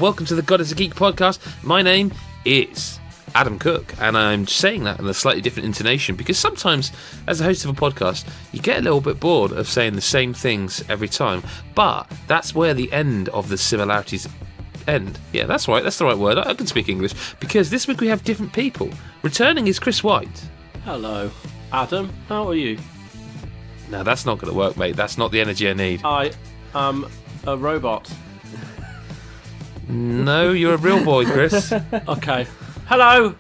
welcome to the God is a Geek podcast. My name is Adam Cook, and I'm saying that in a slightly different intonation because sometimes, as a host of a podcast, you get a little bit bored of saying the same things every time, but that's where the end of the similarities end. Yeah, that's right, that's the right word. I can speak English, because this week we have different people. Returning is Chris White. Hello, Adam, how are you? No, that's not going to work, mate. That's not the energy I need. I am a robot. No, you're a real boy, Chris. Okay. Hello.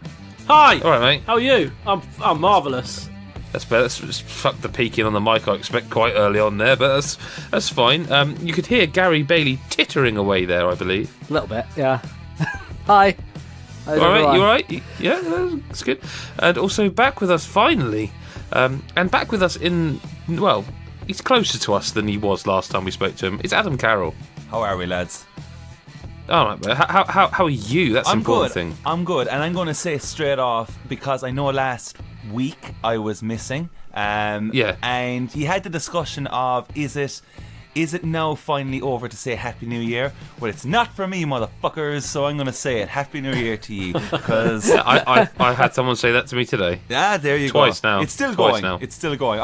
Hi. All right, mate. How are you? I'm marvellous. That's better. That's fuck the peeking on the mic I expect quite early on there, but that's fine. You could hear Gary Bailey tittering away there, I believe. A little bit, yeah. Hi. All right, you all right? Yeah, that's good. And also back with us finally, and back with us in, well, he's closer to us than he was last time we spoke to him. It's Adam Carroll. How are we, lads? All right, but how are you? That's an important thing. I'm good, and I'm going to say straight off because I know last week I was missing. Yeah. And he had the discussion of is it now finally over to say Happy New Year? Well, it's not for me, motherfuckers. So I'm going to say it. Happy New Year to you, because I had someone say that to me today. Ah, there you Twice go. now. It's still Twice going. now. It's still going.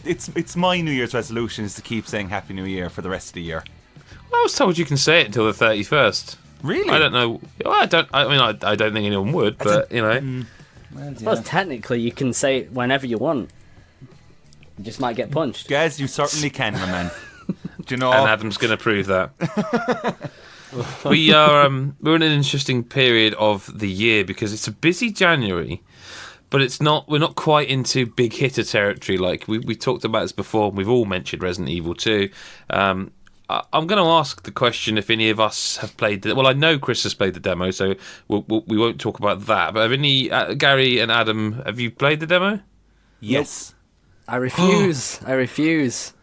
It's my New Year's resolution is to keep saying Happy New Year for the rest of the year. I was told you can say it until the 31st. Really? I don't know. Well, I don't think anyone would, but you know. Well, yeah. Technically, you can say it whenever you want. You just might get punched. Guys, you certainly can, my man. Do you know? And Adam's going to prove that. We're in an interesting period of the year because it's a busy January, but we're not quite into big hitter territory. Like we talked about this before. We've all mentioned Resident Evil 2. I'm going to ask the question if any of us have played well, I know Chris has played the demo, so we won't talk about that. But have any Gary and Adam, have you played the demo? Yes. I refuse. I refuse.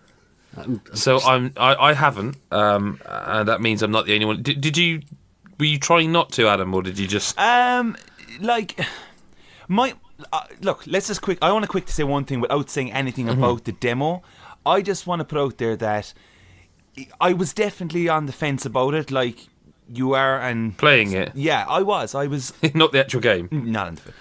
So I haven't, and that means I'm not the only one. Did you? Were you trying not to, Adam, or did you just? Look, let's just quick. I want to quick to say one thing without saying anything about the demo. I just want to put out there that I was definitely on the fence about it, like you are, and playing it. Yeah, I was. Not the actual game. Not in the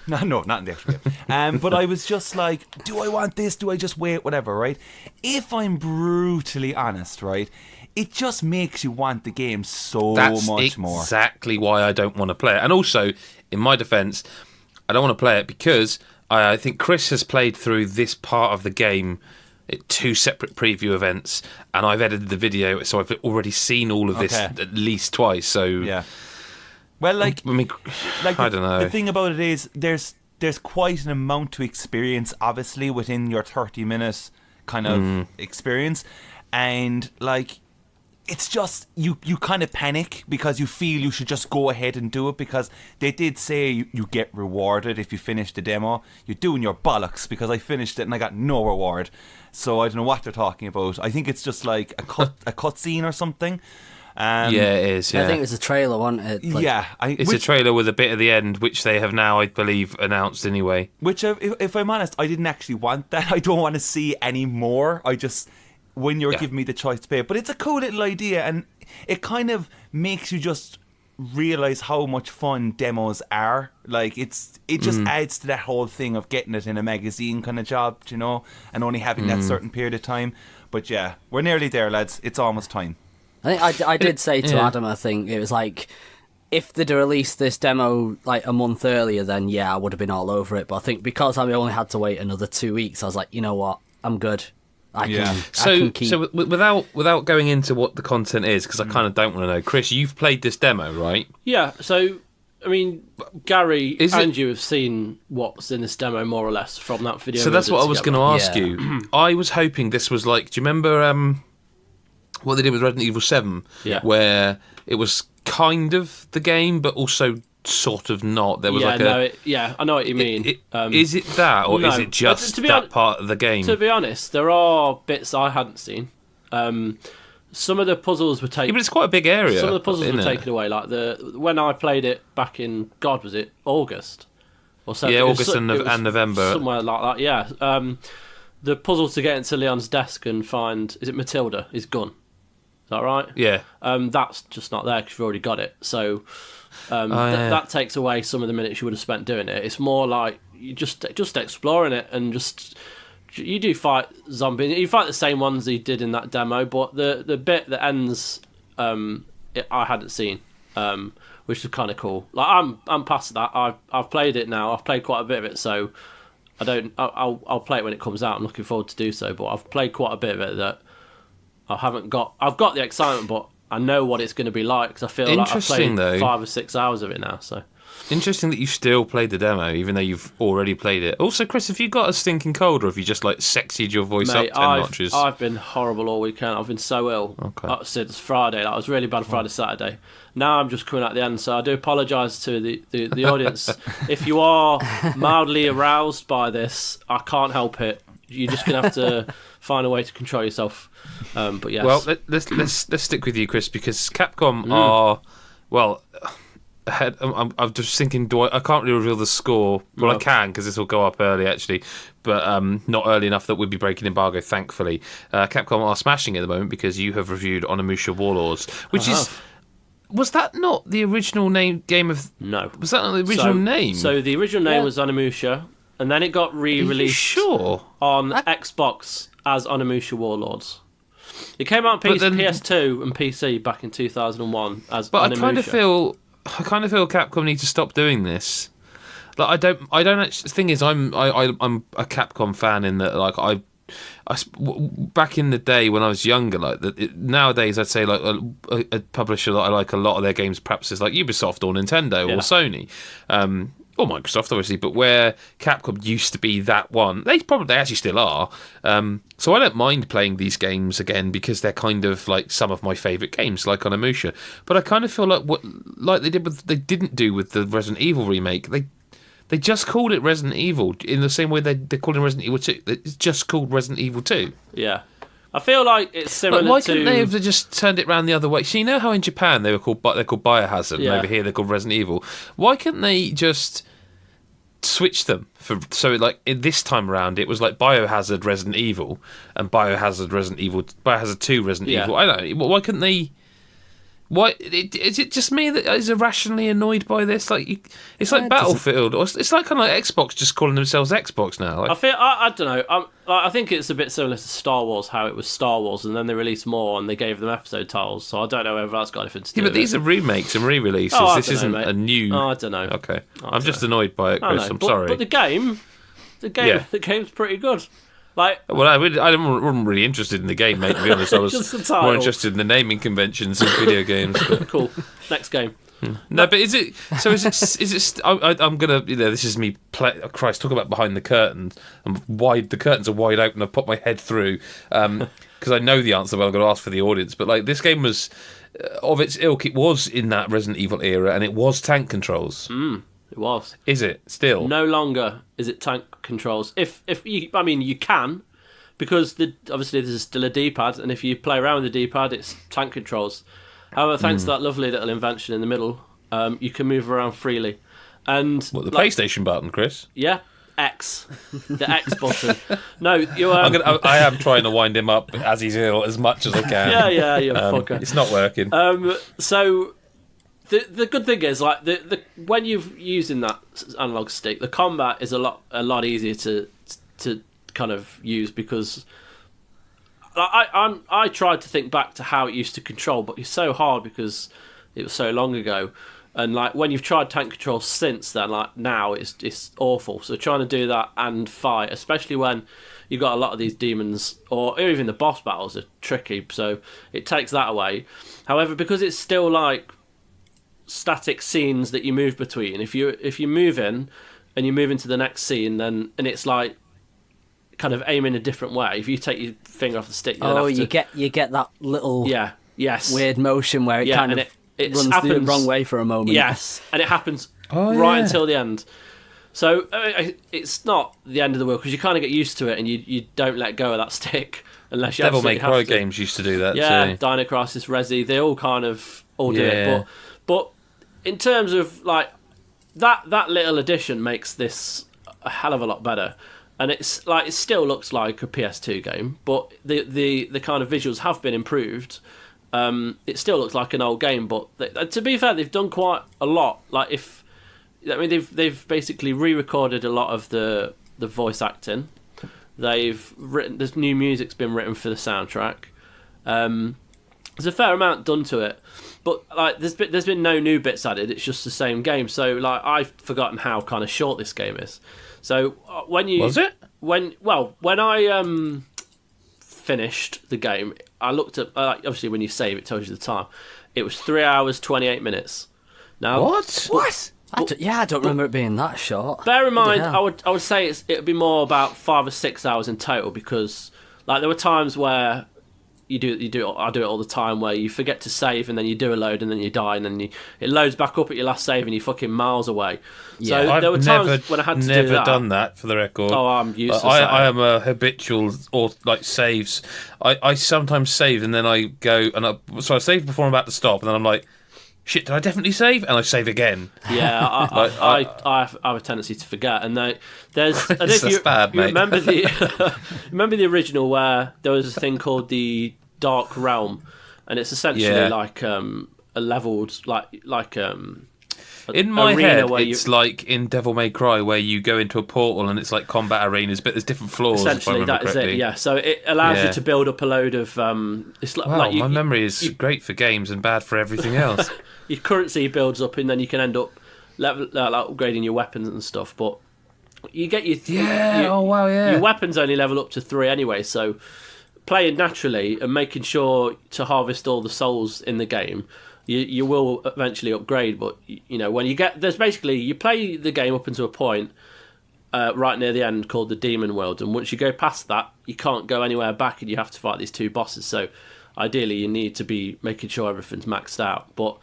actual game. But I was just like, do I want this? Do I just wait? Whatever, right? If I'm brutally honest, right, it just makes you want the game That's much more. Exactly why I don't want to play it. And also, in my defence, I don't want to play it because I think Chris has played through this part of the game. 2 separate preview events, and I've edited the video, so I've already seen all of this at least twice. So yeah. Well, I don't know. The thing about it is, there's quite an amount to experience, obviously, within your 30-minute kind of experience, and like, it's just you kind of panic because you feel you should just go ahead and do it, because they did say you get rewarded if you finish the demo. You're doing your bollocks, because I finished it and I got no reward. So I don't know what they're talking about. I think it's just like a cutscene or something. Yeah, it is. Yeah. I think it was a trailer, wasn't it? It's a trailer with a bit at the end, which they have now, I believe, announced anyway. Which, if I'm honest, I didn't actually want that. I don't want to see any more. I just, when you're giving me the choice to pay it. But it's a cool little idea, and it kind of makes you just realise how much fun demos are. Like, it just adds to that whole thing of getting it in a magazine kind of job, you know, and only having that certain period of time. But yeah, we're nearly there, lads. It's almost time. I think I did say to Adam, I think it was like, if they'd released this demo like a month earlier, then yeah, I would have been all over it. But I think because I only had to wait another 2 weeks, I was like, you know what, I'm good. So without going into what the content is, because I kind of don't want to know. Chris, you've played this demo, right? Yeah. So I mean, Gary and you have seen what's in this demo more or less from that video. So that's what I was going to ask you. I was hoping this was like, do you remember what they did with Resident Evil 7? Yeah. Where it was kind of the game, but also sort of not. There was I know what you mean. Is it that, or is it just that part of the game? To be honest, there are bits I hadn't seen. Some of the puzzles were taken. Yeah, but it's quite a big area. Some of the puzzles were taken away. Like when I played it back in was it August or so? Yeah, August and November, somewhere like that. Yeah. The puzzle to get into Leon's desk and find, is it Matilda, his gun? that right? Yeah. That's just not there because you've already got it. So that takes away some of the minutes you would have spent doing it. It's more like you just exploring it and just. You do fight zombies. You fight the same ones you did in that demo, but the bit that ends, I hadn't seen, which is kind of cool. Like I'm past that. I've played it now. I've played quite a bit of it, so I'll play it when it comes out. I'm looking forward to do so. But I've played quite a bit of it that I haven't got. I've got the excitement, but I know what it's going to be like because I feel like I've played 5 or 6 hours of it now. So. Interesting that you still played the demo, even though you've already played it. Also, Chris, have you got a stinking cold, or have you just like sexied your voice up 10 notches? I've been horrible all weekend. I've been so ill since Friday. That was really bad Friday, Saturday. Now I'm just coming at the end, so I do apologise to the audience. If you are mildly aroused by this, I can't help it. You're just going to have to find a way to control yourself. But yes. Well, let's stick with you, Chris, because Capcom are ahead. I'm just thinking. I can't really reveal the score. Well, I can because this will go up early, actually, but not early enough that we'd be breaking embargo. Thankfully, Capcom are smashing it at the moment because you have reviewed Onimusha Warlords, which is. Was that not the original game of? No. Was that not the original name? So the original name was Onimusha, and then it got re-released on Xbox as Onimusha Warlords. It came out on PS2 and PC back in 2001 as But Onimusha. I kind of feel Capcom need to stop doing this. Like I don't actually. The thing is, I'm a Capcom fan in that like back in the day when I was younger, like nowadays I'd say like a publisher that I like a lot of their games perhaps is like Ubisoft or Nintendo or Sony. Or Microsoft, obviously, but where Capcom used to be that one, they actually still are. So I don't mind playing these games again because they're kind of like some of my favourite games, like Onimusha. But I kind of feel like they didn't do with the Resident Evil remake. They just called it Resident Evil in the same way they're calling Resident Evil 2. It's just called Resident Evil 2. Yeah. I feel like it's similar to... Why couldn't they have just turned it around the other way? So you know how in Japan they're called Biohazard, and over here they're called Resident Evil. Why couldn't they just switch them? So like this time around it was like Biohazard Resident Evil and Biohazard 2 Resident Evil. I don't know. Why couldn't they... Why is it just me that is irrationally annoyed by this? Like it's like Battlefield, or it's like kind of like Xbox just calling themselves Xbox now. Like, I don't know. I think it's a bit similar to Star Wars, how it was Star Wars, and then they released more and they gave them episode titles. So I don't know whether that's got anything to do. Yeah, but these are remakes and re-releases. This isn't a new. I don't know. Okay, I'm just annoyed by it, Chris. I'm sorry. But the game's pretty good. Like, well, I wasn't really interested in the game, mate. To be honest, I was more interested in the naming conventions of video games. But. Cool. Next game. No, but is it? So is it? I'm gonna. This is me. Christ, talk about behind the curtains. The curtains are wide open. I've put my head through because I know the answer, but I'm going to ask for the audience. But like, this game was of its ilk. It was in that Resident Evil era, and it was tank controls. It was. Is it still? No longer is it tank controls. If you can, because obviously there's still a D-pad, and if you play around with the D-pad, it's tank controls. However, thanks to that lovely little invention in the middle, you can move around freely. And the PlayStation button, Chris? Yeah, X, the X button. No, you. I am trying to wind him up as he's ill as much as I can. Yeah, you fucker. It's not working. So. The good thing is, like, when you're using that analog stick, the combat is a lot easier to kind of use because I tried to think back to how it used to control, but it's so hard because it was so long ago, and like when you've tried tank control since then, like now it's awful. So trying to do that and fight, especially when you've got a lot of these demons or even the boss battles are tricky, so it takes that away. However, because it's still like static scenes that you move between. If you move in and you move into the next scene, and it's like kind of aim in a different way. If you take your finger off the stick, you get that little yes weird motion where it kind of it runs the wrong way for a moment. Yes, and it happens until the end. So it's not the end of the world because you kind of get used to it and you don't let go of that stick unless you Devil May Cry to. games used to do that. Yeah, too. Dino Crisis, Resi, they all kind of do it, but in terms of like that little addition makes this a hell of a lot better, and it's like it still looks like a PS2 game, but the kind of visuals have been improved, it still looks like an old game. But to be fair, they've done quite a lot. Like they've basically re-recorded a lot of the voice acting. There's new music's been written for the soundtrack. There's a fair amount done to it, but like there's been no new bits added. It's just the same game. So like I've forgotten how kind of short this game is. So when I finished the game, I looked at obviously when you save it tells you the time. It was 3 hours 28 minutes. Now what? I don't remember it being that short. Bear in mind, I would say it would be more about 5 or 6 hours in total, because like there were times where I do it all the time, where you forget to save and then you do a load and then you die and then it loads back up at your last save and you're fucking miles away. Yeah, so there were times when I had to do that. Never done that, for the record. Oh, I'm useless. I am a habitual, or like saves. I sometimes save and then I go so I save before I'm about to stop and then I'm like, shit, did I definitely save? And I save again. Yeah, I have a tendency to forget. And there's that's bad, mate. Remember the original where there was a thing called the Dark Realm, and it's essentially like a leveled in my head, it's like in Devil May Cry, where you go into a portal and it's like combat arenas, but there's different floors. Essentially, that is it. Yeah, so it allows you to build up a load of. It's like my memory is great for games and bad for everything else. Your currency builds up, and then you can end up upgrading your weapons and stuff. But you get your weapons only level up to 3 anyway. So playing naturally and making sure to harvest all the souls in the game, you will eventually upgrade. But when you get you play the game up until a point right near the end called the Demon World, and once you go past that, you can't go anywhere back, and you have to fight these 2 bosses. So ideally, you need to be making sure everything's maxed out. But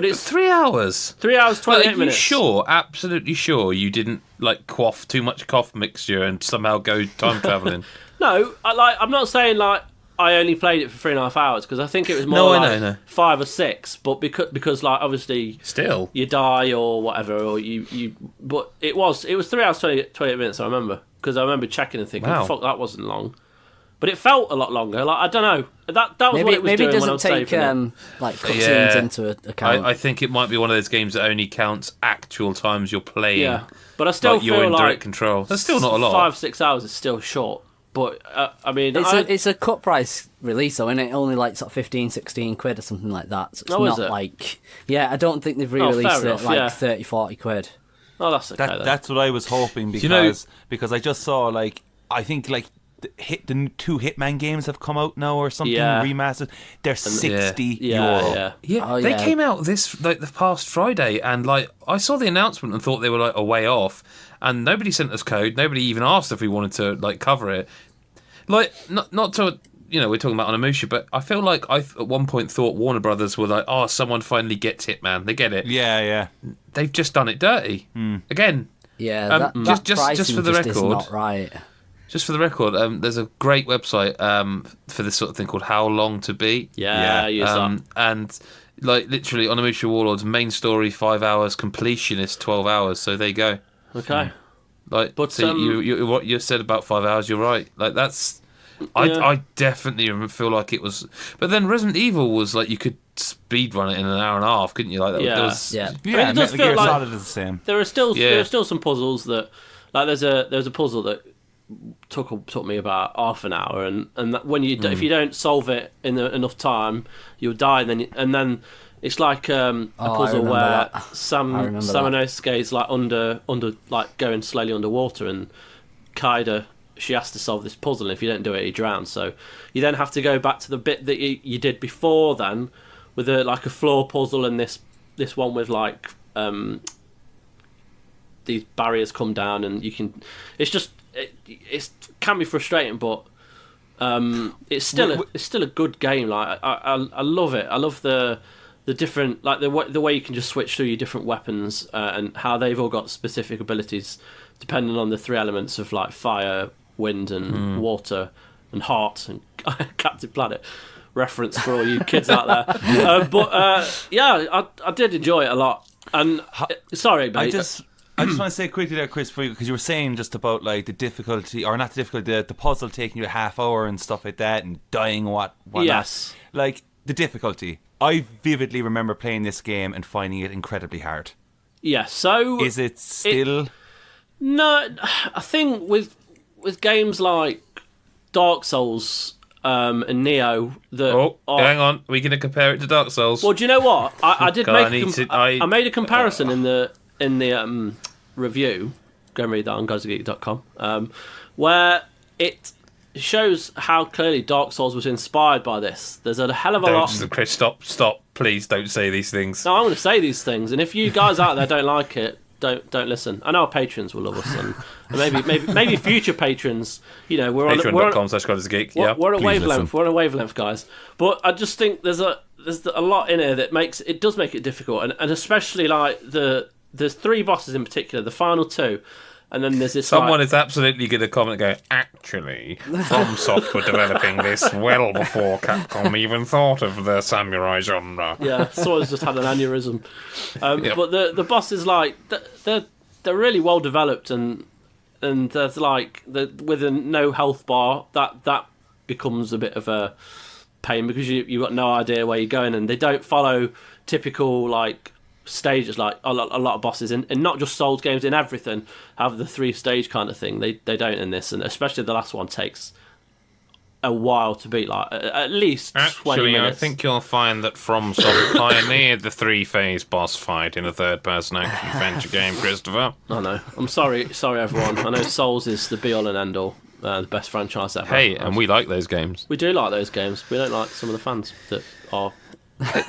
it's 3 hours. 3 hours 28 minutes. Are you sure? Absolutely sure you didn't like quaff too much cough mixture and somehow go time travelling? No, I'm not saying like I only played it for 3.5 hours, because I think it was more 5 or 6. But because like obviously still you die or whatever, or you. But it was 3 hours 28 minutes. I remember, because I remember checking and thinking, fuck, that wasn't long. But it felt a lot longer. Like I don't know. That was what it was doing when I was saving it. Maybe it doesn't take like cutscenes into account. I think it might be one of those games that only counts actual times you're playing. Yeah, but I still feel you're in like direct control. That's still not a lot. 5-6 hours is still short. But I mean, it's a cut price release, though, isn't it? Only like sort of 15-16 quid or something like that. So it's not like I don't think they've re-released it like 30-40 quid. Oh, that's okay. That's what I was hoping, because I just saw like I think like the 2 Hitman games have come out now or something remastered. They're €60. They came out the past Friday, and like I saw the announcement and thought they were like a way off, and nobody sent us code. Nobody even asked if we wanted to like cover it. Like not to we're talking about Onimusha, but I feel like I at one point thought Warner Brothers were like, oh, someone finally gets Hitman. They get it. Yeah. They've just done it dirty again. Yeah, just for the record, is not right. Just for the record, there's a great website for this sort of thing called How Long to Beat. Yeah. And like literally, Onimusha Warlords main story 5 hours, completionist 12 hours. So there you go. Okay. Like, but you what you said about 5 hours, you're right. Like that's, I definitely feel like it was. But then Resident Evil was like you could speed run it in an hour and a half, couldn't you? Like that was, I mean, it does feel like is the same. There are still some puzzles that like there's a puzzle that took me about half an hour, and that when you if you don't solve it in enough time, you'll die. And then it's like a puzzle where Samanosuke is like under like going slowly underwater, and Kaida, she has to solve this puzzle, and if you don't do it, he drowns. So you then have to go back to the bit that you did before then, with a floor puzzle, and this one with like these barriers come down, and you can. It's just. It can be frustrating, but it's still a good game. Like I love it. I love the different the way you can just switch through your different weapons and how they've all got specific abilities depending on the 3 elements of like fire, wind, and water, and heart, and Captain Planet. Reference for all you kids out there. I did enjoy it a lot. And sorry, mate. I just want to say quickly there, Chris, for you, because you were saying just about like the difficulty, or not the difficulty, the puzzle taking you a half hour and stuff like that, and dying whatnot. Yes. Like the difficulty. I vividly remember playing this game and finding it incredibly hard. Yeah, so... Is it still... No, I think with games like Dark Souls and Neo... hang on. Are we going to compare it to Dark Souls? Well, do you know what? I did I made a comparison in the review. Go and read that on guysofgeek.com. Where it shows how clearly Dark Souls was inspired by this. There's a hell of a lot... Chris, stop. Please don't say these things. No, I'm going to say these things. And if you guys out there don't like it, don't listen. I know our patrons will love us, and maybe future patrons. You know, we're on Patreon.com/guysofgeek. Yeah, we're on a wavelength. Listen. We're on a wavelength, guys. But I just think there's a lot in here that does make it difficult, and especially like there's 3 bosses in particular, the final 2. And then there's this. Someone is absolutely going to comment and go, actually, FromSoft were developing this well before Capcom even thought of the samurai genre. Yeah, someone's just had an aneurysm. Yep. But the bosses, like, they're really well developed, and there's like with a no health bar, that becomes a bit of a pain because you've got no idea where you're going, and they don't follow typical like stages like a lot of bosses and not just Souls games, in everything have the 3-stage kind of thing. They don't in this, and especially the last one takes a while to beat, like at least 20 minutes. I think you'll find that FromSoft pioneered the 3-phase boss fight in a third-person action adventure game, Christopher. I know. I'm sorry everyone. I know Souls is the be-all and end-all, the best franchise ever. Hey, and we like those games. We do like those games. We don't like some of the fans that are...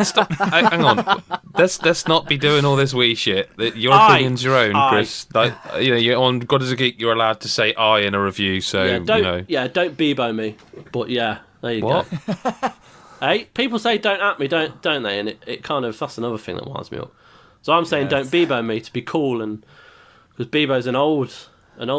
Stop. Hang on. Let's not be doing all this wee shit. Your opinion's your own, Chris. Like, you know, you're on God is a Geek. You're allowed to say "I" in a review. So don't Bebo me. But yeah, there you go. Hey, people say don't at me, don't they? And it kind of, that's another thing that winds me up. So I'm saying don't Bebo me to be cool, and because Bebo's an old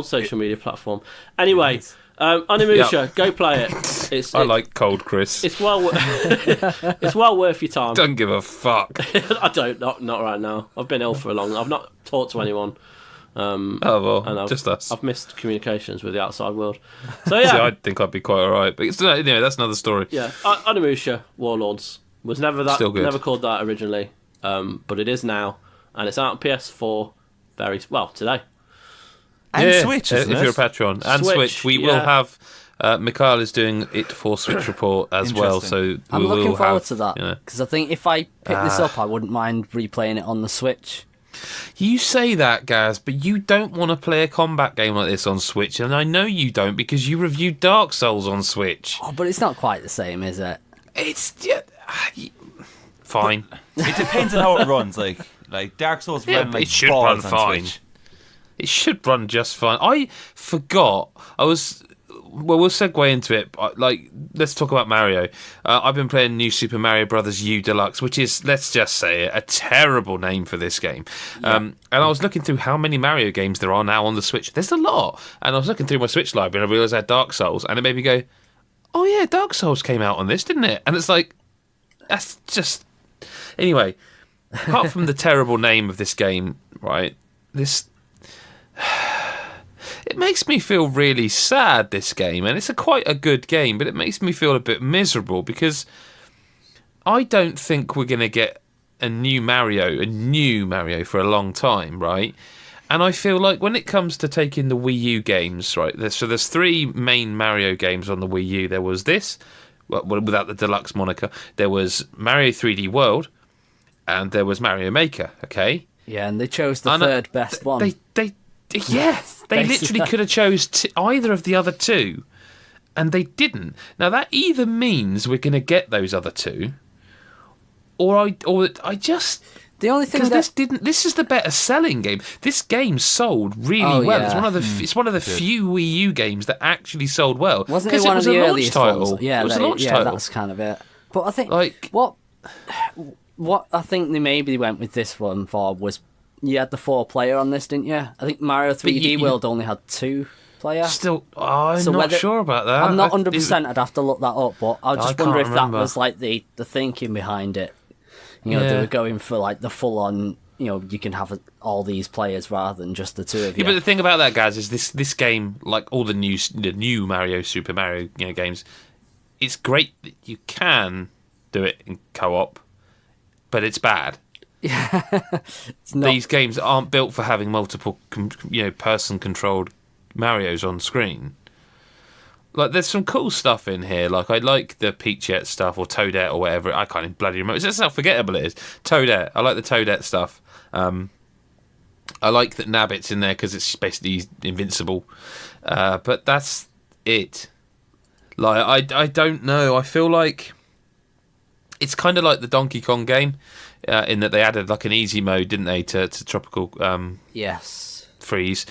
social media platform. Anyway. Onimusha, go play it. I like cold Chris. It's well worth your time. Don't give a fuck. I don't, not right now. I've been ill for a long. I've not talked to anyone. And just us. I've missed communications with the outside world. So yeah, see, I think I'd be quite alright. But it's, that's another story. Yeah, Onimusha Warlords was never called that originally, but it is now, and it's out on PS4 today. And Switch, isn't if it? you're a Patreon. And Switch. We will have... Mikhail is doing it for Switch Report as well, so I'm looking forward to that, because I think if I pick this up, I wouldn't mind replaying it on the Switch. You say that, Gaz, but you don't want to play a combat game like this on Switch, and I know you don't, because you reviewed Dark Souls on Switch. Oh, but it's not quite the same, is it? It's... fine. It depends on how it runs, like Dark Souls run like it should balls run on fine. Switch. It should run just fine. I forgot. We'll segue into it. Like, let's talk about Mario. I've been playing New Super Mario Bros. U Deluxe, which is, let's just say it, a terrible name for this game. Yeah. And I was looking through how many Mario games there are now on the Switch. There's a lot. And I was looking through my Switch library and I realised I had Dark Souls. And it made me go, oh yeah, Dark Souls came out on this, didn't it? And it's like, that's just... Anyway, apart from the terrible name of this game, right, it makes me feel really sad, this game, and it's quite a good game, but it makes me feel a bit miserable because I don't think we're going to get a new Mario for a long time, right? And I feel like when it comes to taking the Wii U games, right, there's 3 main Mario games on the Wii U. There was this, without the deluxe moniker, there was Mario 3D World, and there was Mario Maker, okay? Yeah, and they chose the third best one. They literally could have chose either of the other 2, and they didn't. Now that either means we're going to get those other 2, or I just the only thing this is the better selling game. This game sold really well. Yeah. It's one of the few Wii U games that actually sold well. Wasn't it one of the earliest ones? Yeah, it was a launch title. That's kind of it. But I think what I think they maybe went with this one for was. You had the 4-player on this, didn't you? I think Mario 3D World only had 2-player. Still, I'm not sure about that. I'm not 100%. I'd have to look that up, but I just wonder if that was like the thinking behind it. You know, they were going for like the full-on. You know, you can have all these players rather than just the 2 of you. Yeah, but the thing about that, guys, is this game, like all the new Mario, Super Mario, games. It's great that you can do it in co-op, but it's bad. It's not... These games aren't built for having multiple, person-controlled Marios on screen. Like, there's some cool stuff in here. Like, I like the Peachette stuff, or Toadette, or whatever. I can't even bloody remember. It's just how forgettable it is. Toadette. I like the Toadette stuff. I like that Nabbit's in there because it's basically invincible. But that's it. Like, I don't know. I feel like it's kind of like the Donkey Kong game, in that they added like an easy mode, didn't they, to Tropical Yes. Freeze.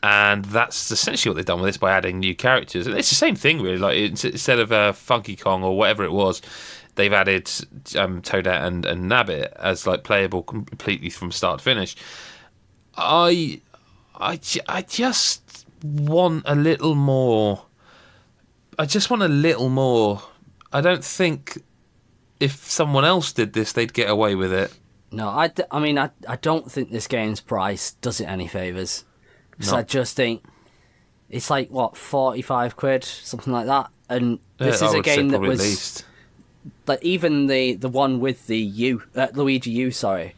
And that's essentially what they've done with this by adding new characters. And it's the same thing, really. Like, instead of Funky Kong or whatever it was, they've added Toadette and Nabbit as like playable completely from start to finish. I just want a little more. I just want a little more. I don't think if someone else did this, they'd get away with it. No, I don't think this game's price does it any favours. So No. I just think it's like, what, 45 quid, something like that. And this I is a would say game that probably was at least. like, even the one with the Luigi U, sorry,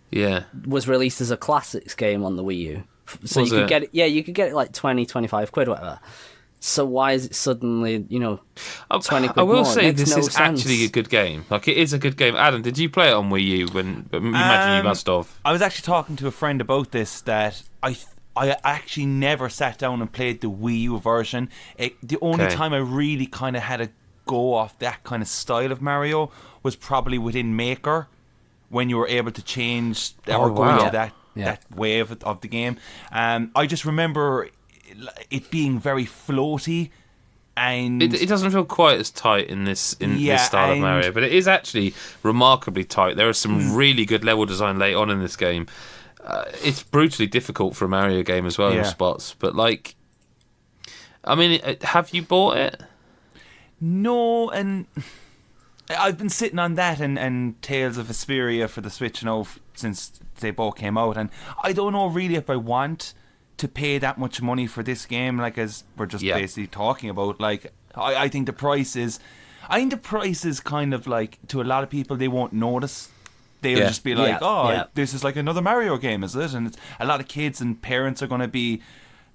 Yeah. was released as a classics game on the Wii U. So Was you could it? get it, you could get it like 20, 25 quid, whatever. So why is it suddenly, 20 quid I will more? say It makes this no is sense. actually a good game. Like, it is a good game. Adam, did you play it on Wii U? Imagine you must have. I was actually talking to a friend about this, that I actually never sat down and played the Wii U version. The only Okay. time I really kind of had a go off that kind of style of Mario was probably within Maker, when you were able to change or go wow. into that wave of the game. I just remember it being very floaty, and It doesn't feel quite as tight in this style of Mario, but it is actually remarkably tight. There is some really good level design late on in this game. It's brutally difficult for a Mario game as well in spots. But have you bought it? No, and I've been sitting on that and Tales of Vesperia for the Switch now since they both came out, and I don't know really if I want to pay that much money for this game, like, as we're just basically talking about. Like, I think the price is kind of like, to a lot of people, they won't notice. They'll just be like, this is like another Mario game, is it? And it's, a lot of kids and parents are going to be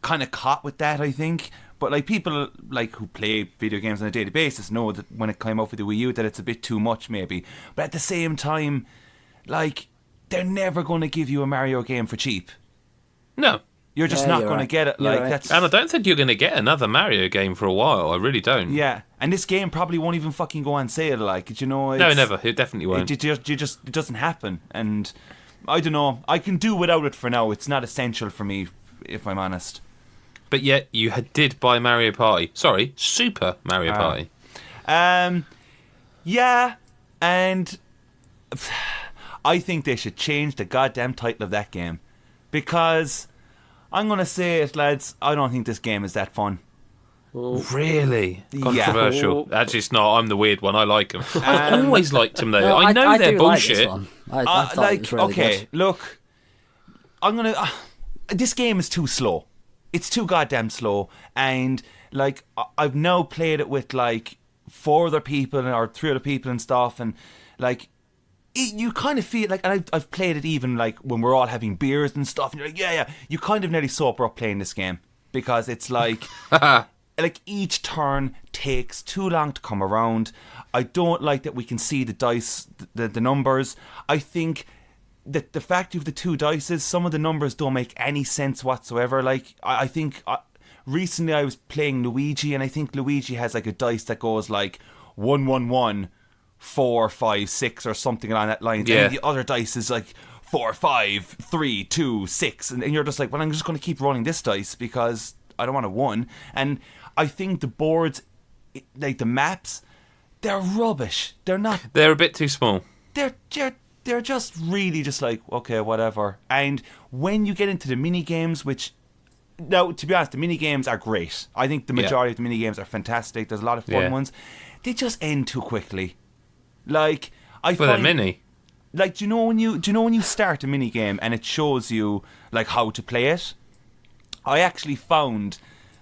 kind of caught with that, I think. But like, people like who play video games on a daily basis know that when it came out for the Wii U, that it's a bit too much, maybe. But at the same time, like, they're never going to give you a Mario game for cheap. No. You're just not going to get it. Like, right. And I don't think you're going to get another Mario game for a while. I really don't. Yeah, and this game probably won't even fucking go on sale. Like, No, never. It definitely won't. It doesn't happen. And I don't know. I can do without it for now. It's not essential for me, if I'm honest. But yet you did buy Mario Party. Sorry, Super Mario Party. Yeah, and I think they should change the goddamn title of that game, because I'm going to say it, lads, I don't think this game is that fun. Really? Yeah. Controversial. Actually, it's not. I'm the weird one. I like them. I've always liked them, though. No, I know they're do bullshit. Like this one. I thought it was really good. Look, I'm going to... this game is too slow. It's too goddamn slow. And, like, I've now played it with, like, 4 other people or 3 other people and stuff, and, like... You kind of feel like, and I've played it even like when we're all having beers and stuff, and you're like, yeah, you kind of nearly sober up playing this game, because it's like, like, each turn takes too long to come around. I don't like that we can see the dice, the numbers. I think that the fact you have the 2 dices, some of the numbers don't make any sense whatsoever. Like, I think recently I was playing Luigi, and I think Luigi has like a dice that goes like 1, 1, 1. 4, 5, 6 or something along that line. Yeah. And the other dice is like 4, 5, 3, 2, 6, and you're just like, well, I'm just going to keep rolling this dice because I don't want a 1. And I think the boards, like the maps, they're rubbish. They're not. They're a bit too small. They're just really just like, okay, whatever. And when you get into the mini games, which, now, to be honest, the mini games are great. I think the majority of the mini games are fantastic. There's a lot of fun ones. They just end too quickly. Like, They're mini. Like, do you know when you start a mini game and it shows you like how to play it? I actually found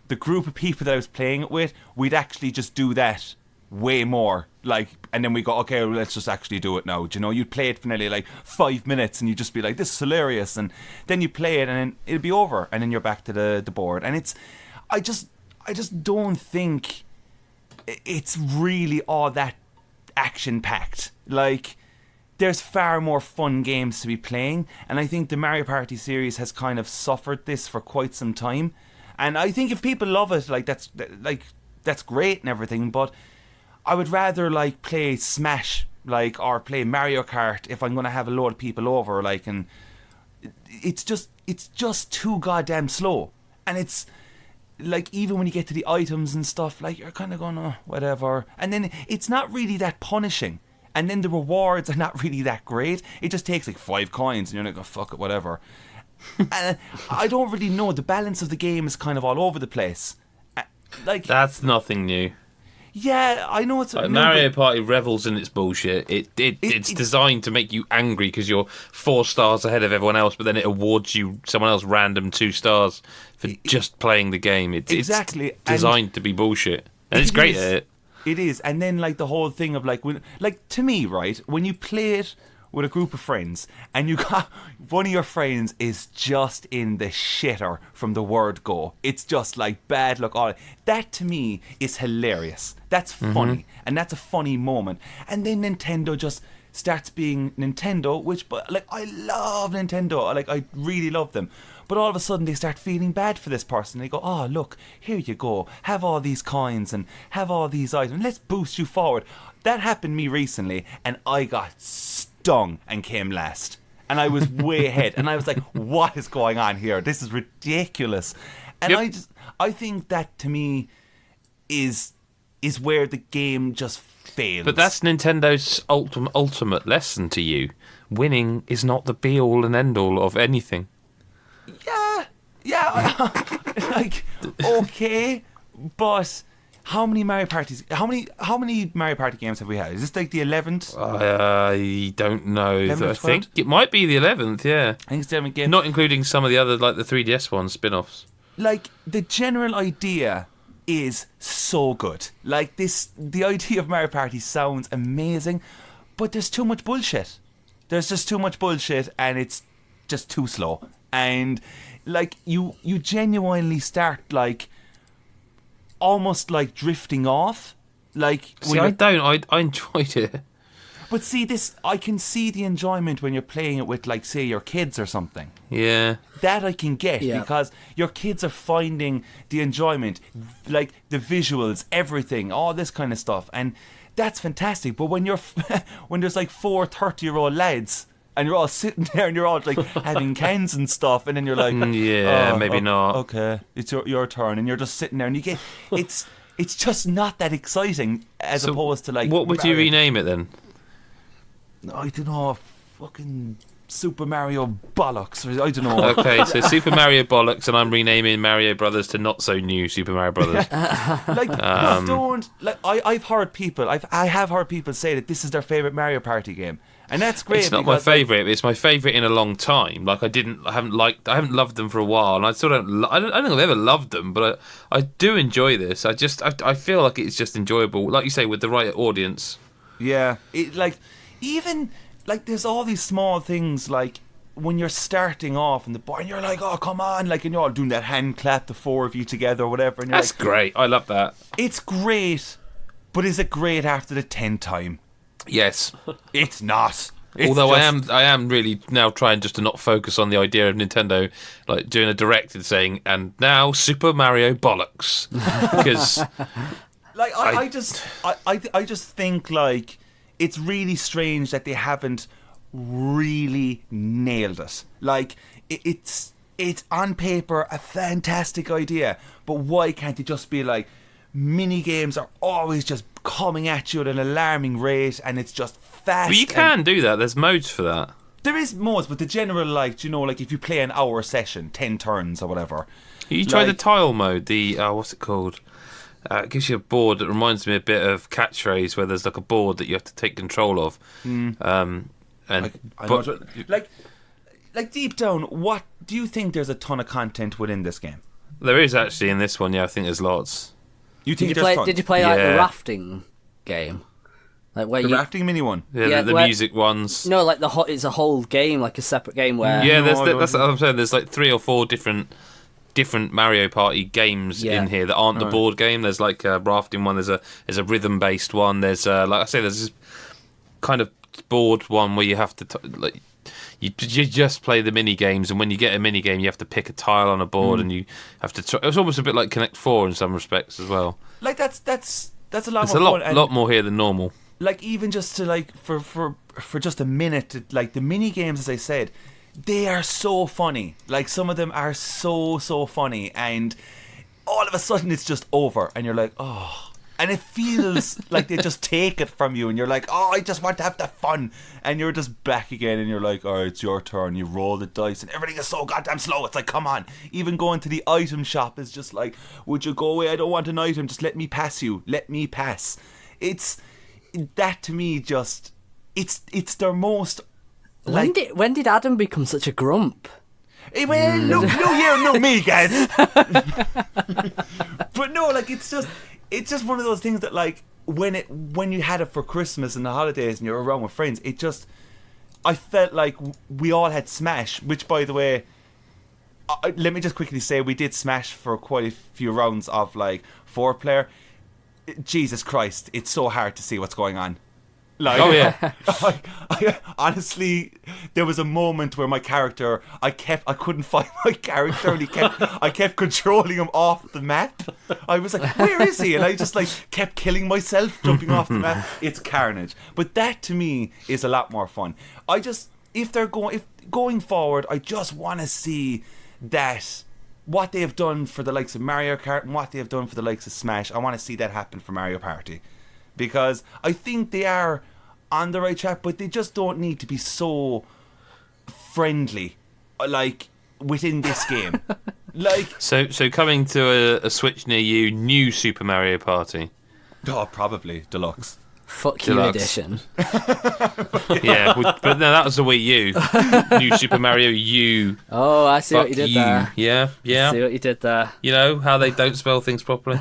the group of people that I was playing it with, we'd actually just do that way more. Like, and then we go, okay, well, let's just actually do it now. Do you know, you'd play it for nearly like 5 minutes and you'd just be like, this is hilarious. And then you play it and then it'll be over. And then you're back to the board. And I just don't think it's really all that action-packed. Like, there's far more fun games to be playing, and I think the Mario Party series has kind of suffered this for quite some time. And I think if people love it, that's great and everything, but I would rather like play Smash, like, or play Mario Kart if I'm going to have a load of people over, like, and it's just too goddamn slow. And it's like, even when you get to the items and stuff, like, you're kind of going, oh, whatever. And then it's not really that punishing. And then the rewards are not really that great. It just takes like 5 coins and you're like, oh, fuck it, whatever. And I don't really know. The balance of the game is kind of all over the place. Like, that's nothing new. Yeah, I know it's... Like, Mario Party revels in its bullshit. It's designed to make you angry because you're 4 stars ahead of everyone else, but then it awards you someone else random 2 stars for just playing the game. It's designed to be bullshit. And it's great at it. It is. And then, like, the whole thing of, like, to me, right, when you play it with a group of friends and you got one of your friends is just in the shitter from the word go, it's just like bad luck, all that, to me is hilarious. That's funny, and that's a funny moment. And then Nintendo just starts being Nintendo, which, but like, I love Nintendo, like, I really love them. But all of a sudden they start feeling bad for this person. They go, oh, look, here you go. Have all these coins and have all these items. Let's boost you forward. That happened to me recently, and I got stung and came last. And I was way ahead. And I was like, what is going on here? This is ridiculous. And I think that, to me, is where the game just fails. But that's Nintendo's ultimate lesson to you. Winning is not the be-all and end-all of anything. Yeah, like, okay, but how many Mario Party games have we had? Is this like the 11th? I don't know. 11th, I think it might be the 11th, yeah. I think it's the 11th game. Not including some of the other, like the 3DS ones, spin-offs. Like, the general idea is so good. Like, the idea of Mario Party sounds amazing, but there's too much bullshit. There's just too much bullshit, and it's just too slow. And like, you genuinely start like almost like drifting off. Like, see, I enjoyed it. But see, I can see the enjoyment when you're playing it with, like, say, your kids or something. Yeah. That I can get, because your kids are finding the enjoyment, like the visuals, everything, all this kind of stuff, and that's fantastic. But when when there's like 4 30-year-old lads, and you're all sitting there and you're all like having cans and stuff, and then you're like, maybe not. Okay, it's your turn, and you're just sitting there, and you get it's just not that exciting as opposed to, like, what would you rename it then? I don't know, fucking Super Mario Bollocks. I don't know. Okay, so Super Mario Bollocks, and I'm renaming Mario Brothers to not so new Super Mario Brothers. Like, don't, like, I've heard people, I have heard people say that this is their favourite Mario Party game. And that's great. It's not my favourite. It's my favourite in a long time. Like, I haven't loved them for a while, and I still don't. I don't think I've ever loved them, but I do enjoy this. I feel like it's just enjoyable, like you say, with the right audience. Yeah, even like, there's all these small things, like when you're starting off in the bar and you're like, oh, come on, like, and you're all doing that hand clap, the 4 of you together or whatever. And that's like, great. I love that. It's great, but is it great after the 10th time? Yes. It's not. Although I am really now trying just to not focus on the idea of Nintendo, like, doing a direct and saying, and now Super Mario Bollocks, because like, I just think, like, it's really strange that they haven't really nailed it. Like, it's on paper a fantastic idea, but why can't it just be like, mini games are always just coming at you at an alarming rate, and it's just fast. But you can do that. There's modes for that. There is modes, but the general, like, you know, like, if you play an hour session, 10 turns or whatever. You try the tile mode, the what's it called? It gives you a board that reminds me a bit of Catchphrase, where there's like a board that you have to take control of. Like, deep down, what do you think? There's a ton of content within this game. There is actually in this one. Yeah, I think there's lots. Did you play like the rafting game. Like where the rafting mini one. Yeah, the music ones. No, like it's a whole game, like a separate game where. Yeah, that's what I'm saying. There's like 3 or 4 different Mario Party games in here that aren't the board game. There's like a rafting one. There's a rhythm based one. There's like I say, there's this kind of board one where you have to like. You just play the mini games, and when you get a mini game, you have to pick a tile on a board, and you have to. It's almost a bit like Connect 4 in some respects as well. Like that's a lot. It's more a fun. lot more here than normal. Like even just to like for just a minute, like the mini games, as I said, they are so funny. Like some of them are so funny, and all of a sudden it's just over, and you're like, oh. And it feels like they just take it from you, and you're like, oh, I just want to have the fun. And you're just back again, and you're like, all right, it's your turn. You roll the dice, and everything is so goddamn slow. It's like, come on. Even going to the item shop is just like, would you go away? I don't want an item. Just let me pass you. Let me pass. It's that to me. Just it's their most. Like, when did Adam become such a grump? Hey, well, no, me, guys. But no, like it's just one of those things that, like, when you had it for Christmas and the holidays and you're around with friends, I felt like we all had Smash, which, by the way, let me just quickly say, we did Smash for quite a few rounds of, like, 4-player. Jesus Christ, it's so hard to see what's going on. Like, oh yeah. I honestly, there was a moment where my character, I couldn't find my character, and I kept controlling him off the map. I was like, where is he? And I just like kept killing myself, jumping off the map. It's carnage. But that to me is a lot more fun. If going forward, I just want to see that what they have done for the likes of Mario Kart and what they have done for the likes of Smash. I want to see that happen for Mario Party. Because I think they are on the right track, but they just don't need to be so friendly, like, within this game. Like, so coming to a Switch near you, new Super Mario Party. Oh, probably Deluxe. Fuck you edition. Yeah, but no, that was the Wii U. New Super Mario U. Oh, I see what you did there. Yeah. I see what you did there. You know how they don't spell things properly.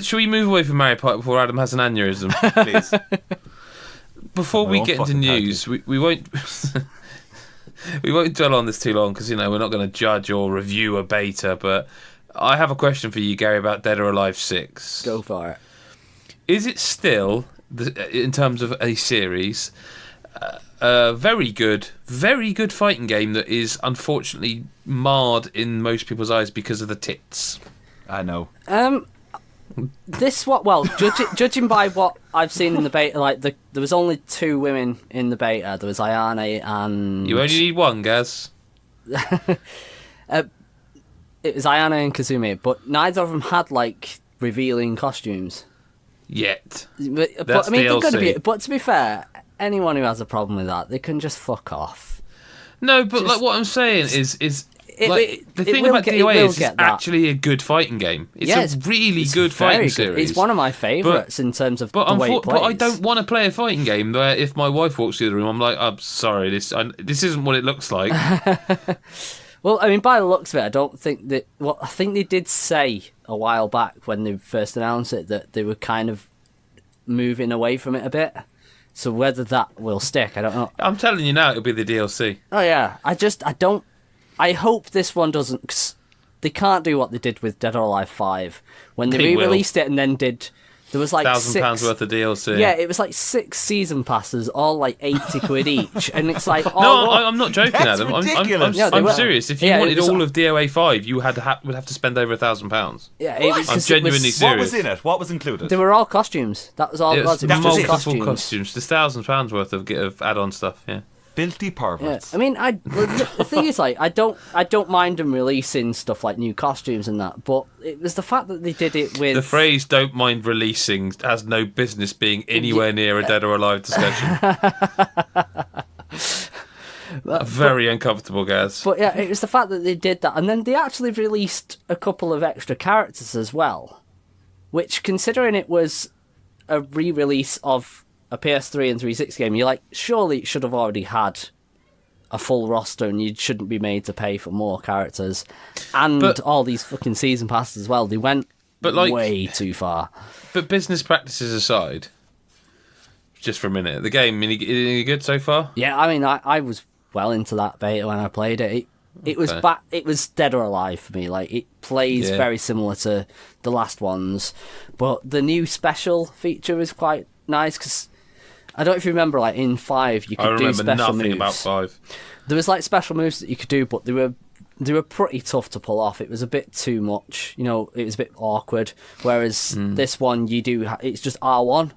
Should we move away from Mario Party before Adam has an aneurysm, please? Before we get into news, we won't we won't dwell on this too long because we're not going to judge or review a beta. But I have a question for you, Gary, about Dead or Alive 6. Go for it. Is it still, in terms of a series, a very good fighting game that is unfortunately marred in most people's eyes because of the tits? I know. Judging by what I've seen in the beta, like there was only 2 women in the beta. There was Ayane and... You only need one, Gaz. It was Ayane and Kazumi, but neither of them had, like, revealing costumes. Yet. But I mean, they're going to be... But to be fair, anyone who has a problem with that, they can just fuck off. No, but like what I'm saying is the thing about DOA is it's actually a good fighting game. It's a really good fighting series. It's one of my favourites in terms of the way it plays. But I don't want to play a fighting game where if my wife walks through the room, I'm like, I'm sorry, this isn't what it looks like. Well, I mean, by the looks of it, I don't think that... Well, I think they did say a while back when they first announced it that they were kind of moving away from it a bit. So whether that will stick, I don't know. I'm telling you now, it'll be the DLC. Oh, yeah. I hope this one doesn't... 'cause they can't do what they did with Dead or Alive 5. When they re-released it and then did... There was like £1,000 worth of DLC. Yeah, it was like 6 season passes, all like 80 quid each. And it's like... No, I'm not joking, Adam. Ridiculous. I'm serious. If you wanted all of DOA 5, you would have to spend over £1,000. Yeah, I'm genuinely serious. What was in it? What was included? They were all costumes. That was all it was. Multiple costumes. There's £1,000 worth of add-on stuff, yeah. Filthy perverts. Yeah. I mean, the thing is, like, I don't mind them releasing stuff like new costumes and that, but it was the fact that they did it with... The phrase "don't mind releasing" has no business being anywhere near a Dead or Alive discussion. Very uncomfortable, guys. But yeah, it was the fact that they did that, and then they actually released a couple of extra characters as well, which, considering it was a re-release of a PS3 and 360 game, you're like, surely it should have already had a full roster and you shouldn't be made to pay for more characters and all these fucking season passes as well. They But like, way too far. But business practices aside, just for a minute, the game, any good so far? Yeah, I mean, I was well into that beta when I played it. It was it was dead or alive for me. Like, it plays very similar to the last ones, but the new special feature is quite nice because I don't know if you remember, like in 5, you could do special moves. About 5. There was like special moves that you could do, but they were pretty tough to pull off. It was a bit too much, it was a bit awkward. Whereas this one, it's just R1,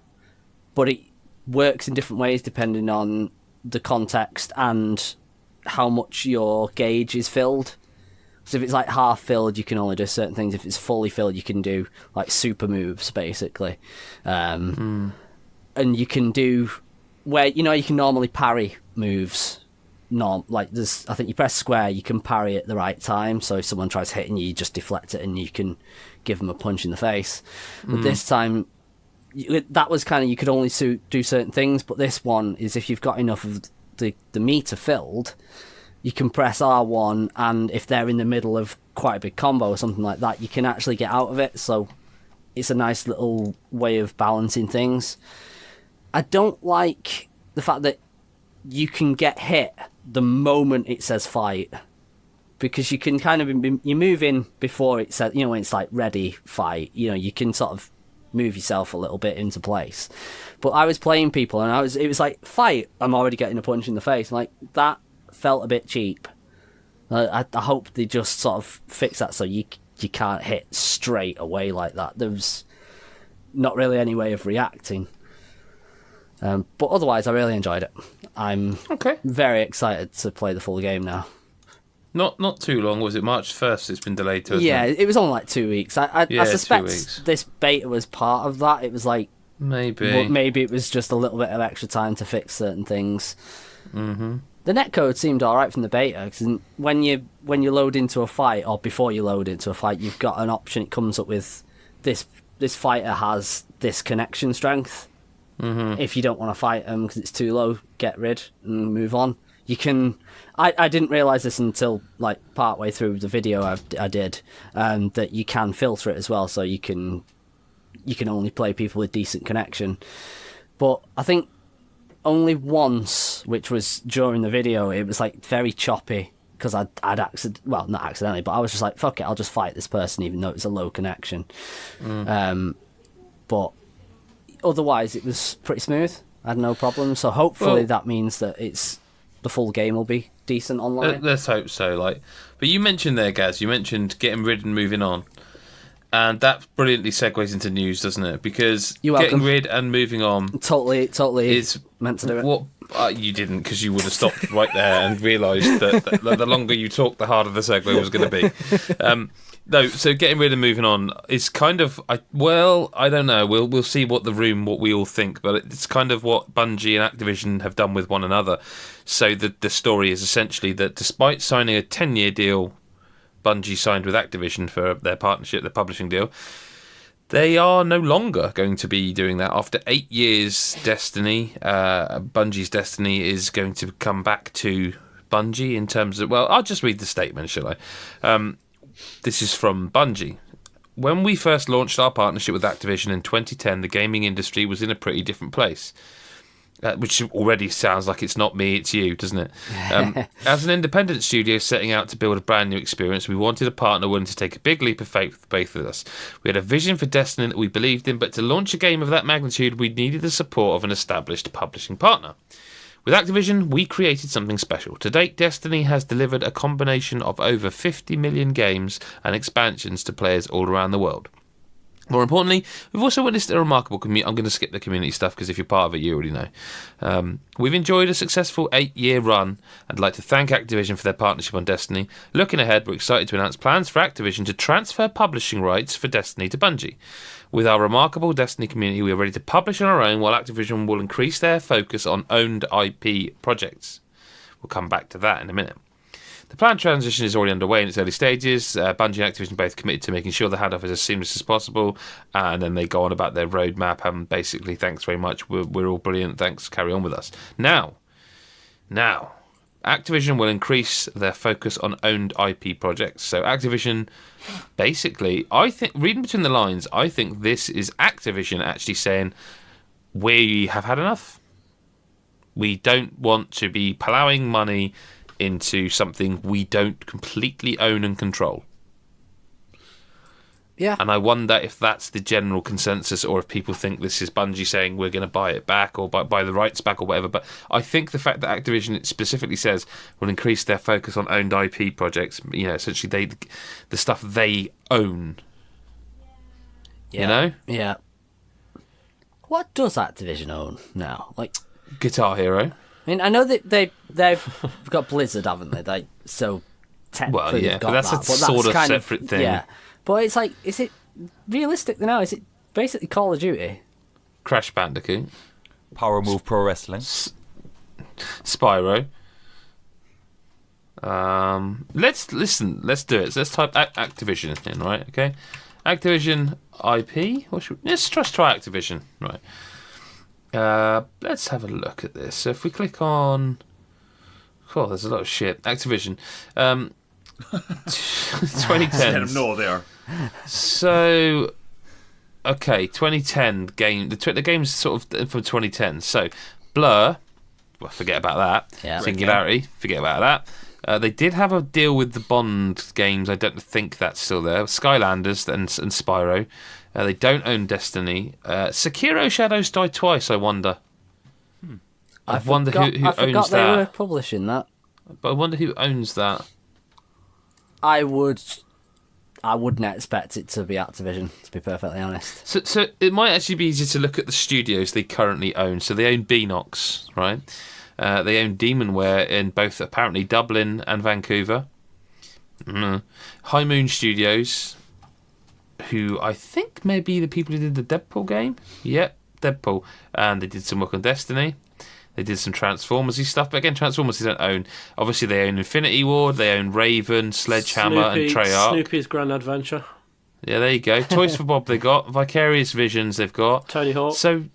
but it works in different ways depending on the context and how much your gauge is filled. So if it's like half filled, you can only do certain things. If it's fully filled, you can do like super moves, basically. And you can do where you can normally parry moves. I think you press square, you can parry at the right time. So if someone tries hitting you, you just deflect it and you can give them a punch in the face. But this time, that was kind of, you could only do certain things. But this one is if you've got enough of the meter filled, you can press R1, and if they're in the middle of quite a big combo or something like that, you can actually get out of it. So it's a nice little way of balancing things. I don't like the fact that you can get hit the moment it says fight, because you can kind of you move in before it says, when it's like ready fight, you can sort of move yourself a little bit into place. But I was playing people and it was like fight, I'm already getting a punch in the face. Like, that felt a bit cheap. I hope they just sort of fix that so you can't hit straight away like that. There's not really any way of reacting. But otherwise, I really enjoyed it. I'm very excited to play the full game now. Not too long, was it? March 1st, it's been delayed to, it was only like 2 weeks. I suspect this beta was part of that. It was like... Maybe it was just a little bit of extra time to fix certain things. Mm-hmm. The netcode seemed alright from the beta, because when you load into a fight, or before you load into a fight, you've got an option. It comes up with this fighter has this connection strength. Mm-hmm. If you don't want to fight them because it's too low, get rid and move on. You can. I didn't realise this until like partway through the video I did, that you can filter it as well, so you can only play people with decent connection. But I think only once, which was during the video, it was like very choppy because not accidentally, but I was just like, fuck it, I'll just fight this person even though it's a low connection. But otherwise it was pretty smooth. I had no problem. So hopefully that means that the full game will be decent online. Let's hope so. But you mentioned there, Gaz, getting rid and moving on. And that brilliantly segues into news, doesn't it? Because getting rid and moving on totally is meant to do it. What you didn't, because you would have stopped right there and realised that the longer you talked, the harder the segue was going to be. No, so getting rid and moving on is kind of I don't know. We'll see what we all think, but it's kind of what Bungie and Activision have done with one another. So the story is essentially that despite signing a 10-year deal, Bungie signed with Activision for their partnership, the publishing deal, they are no longer going to be doing that. After 8 years, Bungie's Destiny is going to come back to Bungie in terms of... Well, I'll just read the statement, shall I? This is from Bungie. When we first launched our partnership with Activision in 2010, the gaming industry was in a pretty different place. Which already sounds like it's not me, it's you, doesn't it? As an independent studio setting out to build a brand new experience, we wanted a partner willing to take a big leap of faith with both of us. We had a vision for Destiny that we believed in, but to launch a game of that magnitude, we needed the support of an established publishing partner. With Activision, we created something special. To date, Destiny has delivered a combination of over 50 million games and expansions to players all around the world. More importantly, we've also witnessed a remarkable community. I'm going to skip the community stuff because if you're part of it, you already know. We've enjoyed a successful 8-year run. I'd like to thank Activision for their partnership on Destiny. Looking ahead, we're excited to announce plans for Activision to transfer publishing rights for Destiny to Bungie. With our remarkable Destiny community, we are ready to publish on our own, while Activision will increase their focus on owned IP projects. We'll come back to that in a minute. The planned transition is already underway in its early stages. Bungie and Activision both committed to making sure the handoff is as seamless as possible, and then they go on about their roadmap and basically, thanks very much, we're all brilliant, thanks, carry on with us. Now, Activision will increase their focus on owned IP projects. So Activision, basically, I think, reading between the lines, I think this is Activision actually saying, we have had enough. We don't want to be plowing money into something we don't completely own and control. Yeah. And I wonder if that's the general consensus, or if people think this is Bungie saying we're going to buy it back or buy the rights back or whatever. But I think the fact that Activision specifically says will increase their focus on owned IP projects, essentially the stuff they own. Yeah. You know? Yeah. What does Activision own now? Like Guitar Hero. I mean, I know that they've got Blizzard, haven't they? So technically they've got that's that, a sort of separate thing. Yeah. But it's like, is it realistic now? Is it basically Call of Duty? Crash Bandicoot. Power Move Pro Wrestling. Spyro. Let's do it. So let's type Activision in, right? Okay. Activision IP. Let's try Activision. Right. Let's have a look at this. So if we click on... Cool, there's a lot of shit. Activision. 2010. Let them know they are. So, okay, 2010 game. The game's sort of from 2010. So, Blur, well, forget about that. Yeah. Singularity, forget about that. They did have a deal with the Bond games. I don't think that's still there. Skylanders and Spyro. They don't own Destiny. Sekiro Shadows Die Twice, I wonder. I wonder who owns that. I forgot they were publishing that. But I wonder who owns that. I wouldn't expect it to be Activision, to be perfectly honest. So it might actually be easier to look at the studios they currently own. So they own Beanox, right? They own Demonware in both apparently Dublin and Vancouver. High Moon Studios, who I think may be the people who did the Deadpool game. Yep, Deadpool. And they did some work on Destiny. They did some Transformers-y stuff, but again, Transformers they don't own. Obviously, they own Infinity Ward, they own Raven, Sledgehammer, and Treyarch. Snoopy's Grand Adventure. Yeah, there you go. Toys for Bob they got. Vicarious Visions they've got. Tony Hawk. So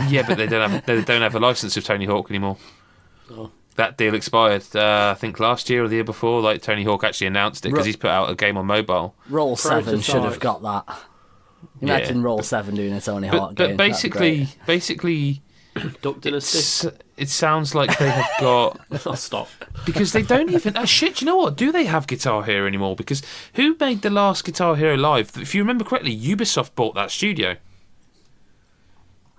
yeah, but they don't have a license of Tony Hawk anymore. Oh. That deal expired, I think last year or the year before. Like Tony Hawk actually announced it because he's put out a game on mobile. Roll 7 should have got that. Imagine Roll 7 doing a Tony Hawk game. But basically. Duck Dynasty. It sounds like they have got... I'll stop. Because they don't even... Oh, shit, you know what? Do they have Guitar Hero anymore? Because who made the last Guitar Hero Live? If you remember correctly, Ubisoft bought that studio.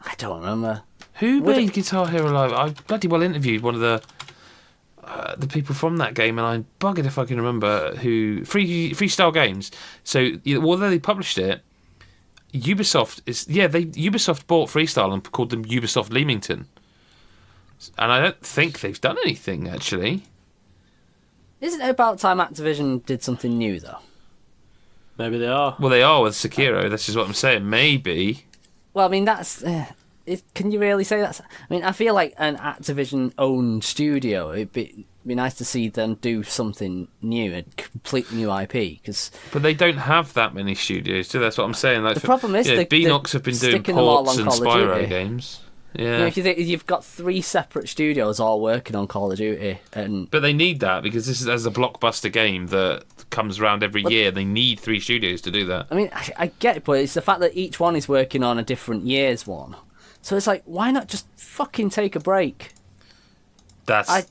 I don't remember. Who made Guitar Hero Live? I bloody well interviewed one of the people from that game, and I'm buggered if I can remember who... Freestyle Games. So, although they published it, Ubisoft bought Freestyle and called them Ubisoft Leamington, and I don't think they've done anything actually. Isn't it about time Activision did something new though? Maybe they are. Well, they are with Sekiro. This is what I'm saying. Maybe. Well, I mean that's. Can you really say that? I mean, I feel like an Activision-owned studio. It'd be nice to see them do something new, a completely new IP. But they don't have that many studios, do they? That's what I'm saying. Like, the problem is, Beanox have been doing ports and Spyro games. Yeah. If you think you've got 3 separate studios all working on Call of Duty, but they need that because this is as a blockbuster game that comes around every year. They need 3 studios to do that. I mean, I get it, but it's the fact that each one is working on a different year's one. So it's like, why not just fucking take a break? That's like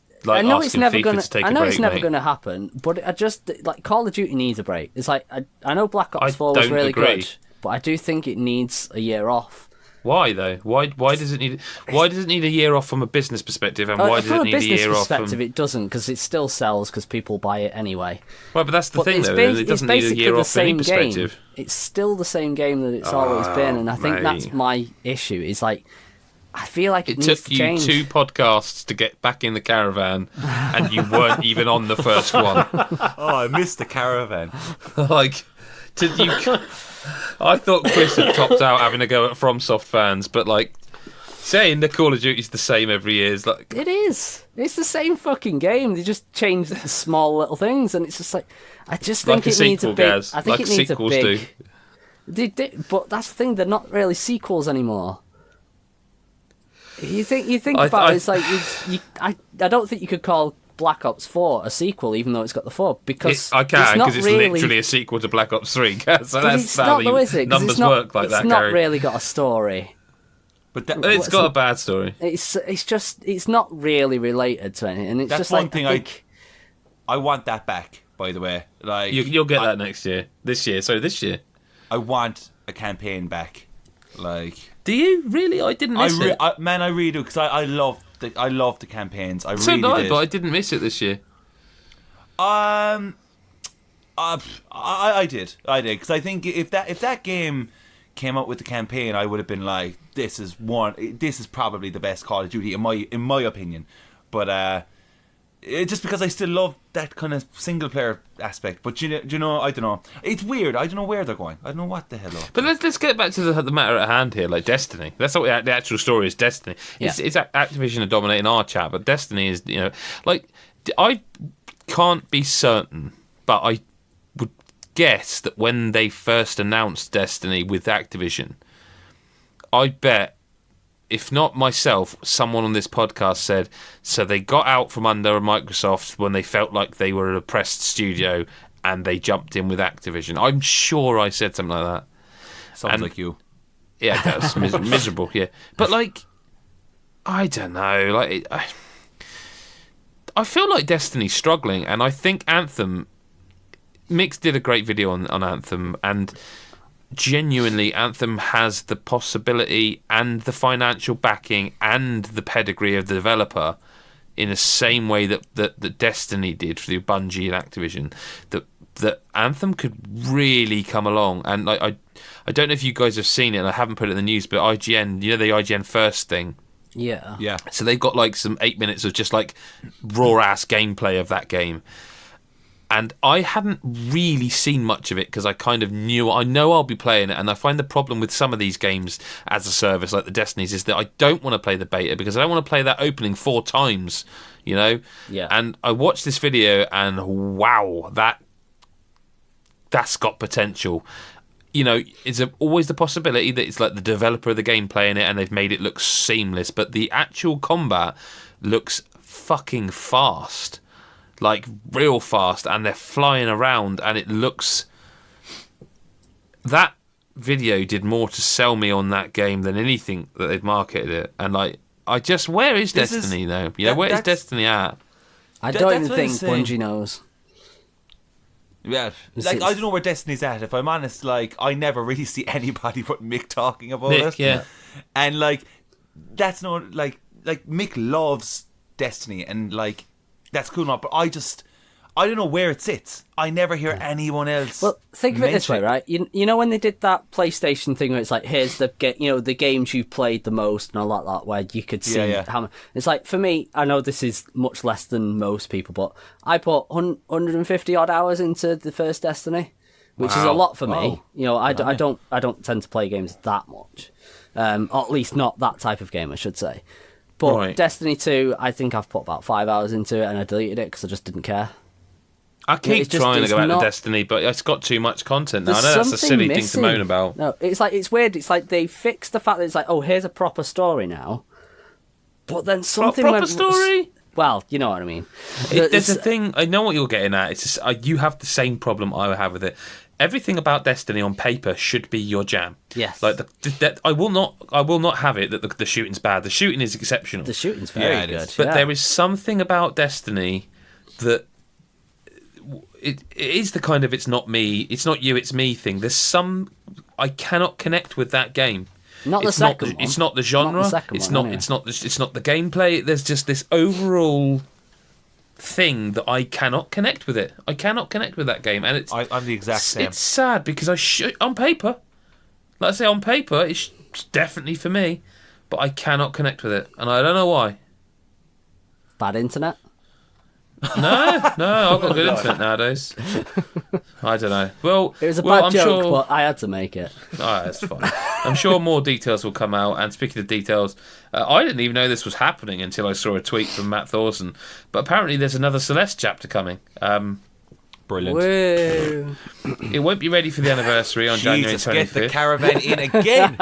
asking FIFA to take a break. I know it's never going to happen, but I just like Call of Duty needs a break. It's like I know Black Ops 4 was really good, but I do think it needs a year off. Why though? Why does it need? Why does it need a year off from a business perspective, and why does it need a year off? From a business perspective, it doesn't, because it still sells because people buy it anyway. Right, but that's the thing though. It doesn't need a year off from any perspective. It's still the same game that it's always been, and I think that's my issue. Is like, I feel like it needs to change. It took you 2 podcasts to get back in the caravan, and you weren't even on the first one. Oh, I missed the caravan. Like, did you? I thought Chris had topped out having a go at FromSoft fans, but like saying the Call of Duty's the same every year is like it is. It's the same fucking game. They just change the small little things, and it's just like I just think like it needs a big. Gaz. I think like it needs sequels a big. But that's the thing. They're not really sequels anymore. You think about it, it's like I don't think you could call Black Ops 4 a sequel, even though it's got the 4, because I can, because it's literally a sequel to Black Ops 3. So that's how the numbers work like that, Gary. It's not really got a story. But it's got a bad story. It's not really related to anything, and it's that's just one like thing I want that back. By the way, like you'll get that next year. This year. I want a campaign back. Like, do you really? I didn't miss it. Man, I really do, because I love the campaigns. I so really did. But I didn't miss it this year. I did, because I think if that game came out with the campaign, I would have been like, this is probably the best Call of Duty in my opinion. But just because I still love that kind of single player aspect. But you know, I don't know. It's weird. I don't know where they're going. I don't know what the hell. But let's get back to the matter at hand here, like Destiny. That's what the actual story is. Destiny. Yeah. It's Activision are dominating our chat, but Destiny is, like, I can't be certain, but I would guess that when they first announced Destiny with Activision, I bet, if not myself, someone on this podcast said, so they got out from under Microsoft when they felt like they were an oppressed studio and they jumped in with Activision. I'm sure I said something like that. Sounds like you. Yeah, that was miserable, yeah. But, like, I don't know. Like, I feel like Destiny's struggling, and I think Anthem... Mix did a great video on Anthem, and... genuinely, Anthem has the possibility and the financial backing and the pedigree of the developer in the same way that Destiny did through Bungie and Activision. That Anthem could really come along, and like I don't know if you guys have seen it, and I haven't put it in the news, but IGN, the IGN First thing. Yeah. So they've got like some 8 minutes of just like raw ass gameplay of that game. And I hadn't really seen much of it because I kind of I know I'll be playing it, and I find the problem with some of these games as a service, like the Destinies, is that I don't want to play the beta because I don't want to play that opening 4 times, Yeah. And I watched this video, and wow, that's got potential. It's always the possibility that it's like the developer of the game playing it and they've made it look seamless, but the actual combat looks fucking fast. Like, real fast, and they're flying around, and it looks... That video did more to sell me on that game than anything that they've marketed it. And, like, where is Destiny, though? Where is Destiny at? I don't even think Bungie knows. Yeah, like, I don't know where Destiny's at, if I'm honest. Like, I never really see anybody but Mick talking about it. Yeah. And, like, that's not, like Mick loves Destiny, and, like, that's cool enough, but I don't know where it sits. I never hear anyone else. Well, think of it this way, right? You know when they did that PlayStation thing where it's like, here's the the games you've played the most and all that, where you could see how. It's like, for me, I know this is much less than most people, but I put 150 odd hours into the first Destiny, which is a lot for me. I don't tend to play games that much, or at least not that type of game, I should say. But Destiny 2, I think I've put about 5 hours into it, and I deleted it because I just didn't care. I keep trying to go back to Destiny, but it's got too much content now. I know that's a silly thing to moan about. No, it's weird. It's like they fixed the fact that it's like, oh, here's a proper story now. But then something proper story? Well, you know what I mean. There's a thing, I know what you're getting at. It's just, you have the same problem I have with it. Everything about Destiny on paper should be your jam. Yes. Like I will not have it that the shooting's bad. The shooting is exceptional. The shooting's very good. But there is something about Destiny that it is the kind of it's not me, it's not you, it's me thing. There's some I cannot connect with that game. Not the second one. It's not the genre. It's not the gameplay. There's just this overall thing that I cannot connect with it. I cannot connect with that game, and I'm the exact same. It's sad because on paper, like I say, on paper, it's definitely for me, but I cannot connect with it, and I don't know why. Bad internet? No, I've got good internet nowadays. I don't know. Well, it was a bad joke, but I had to make it. Oh, that's fine. I'm sure more details will come out. And speaking of details, I didn't even know this was happening until I saw a tweet from Matt Thorson. But apparently, there's another Celeste chapter coming. Brilliant. Woo. It won't be ready for the anniversary on January 25th. Get the caravan in again.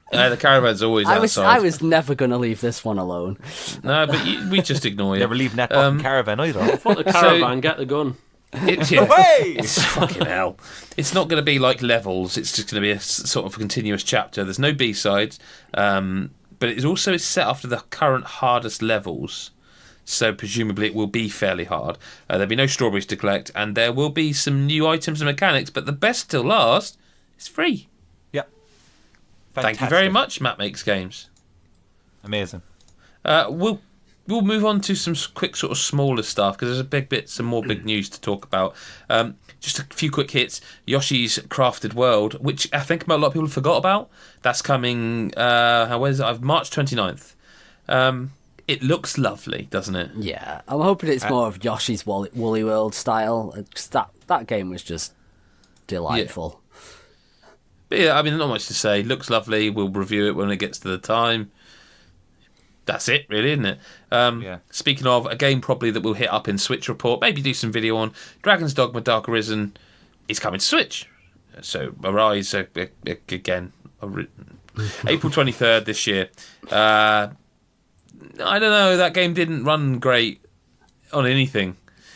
The caravan's always outside. I was never going to leave this one alone. No, but we just ignore you. Never leave that fucking caravan either. I thought the caravan, get the gun. It's fucking hell. It's not going to be like Levels. It's just going to be a sort of continuous chapter. There's no B-sides, but it also is set after the current hardest levels. So presumably it will be fairly hard. There'll be no strawberries to collect, and there will be some new items and mechanics. But the best till last, it's free. Yep. Thank you very much, Matt Makes Games. Amazing. We'll move on to some quick sort of smaller stuff because there's a big bit, some more big news to talk about. Just a few quick hits. Yoshi's Crafted World, which I think a lot of people forgot about. That's coming. When is it? March 29th. It looks lovely, doesn't it? Yeah, I'm hoping it's more of Yoshi's Woolly World style. That game was just delightful. Yeah. But yeah, I mean, not much to say. Looks lovely. We'll review it when it gets to the time. That's it, really, isn't it? Speaking of, a game probably that we'll hit up in Switch Report, maybe do some video on, Dragon's Dogma Dark Arisen is coming to Switch. So, Arise, again, April 23rd this year. I don't know, that game didn't run great on anything.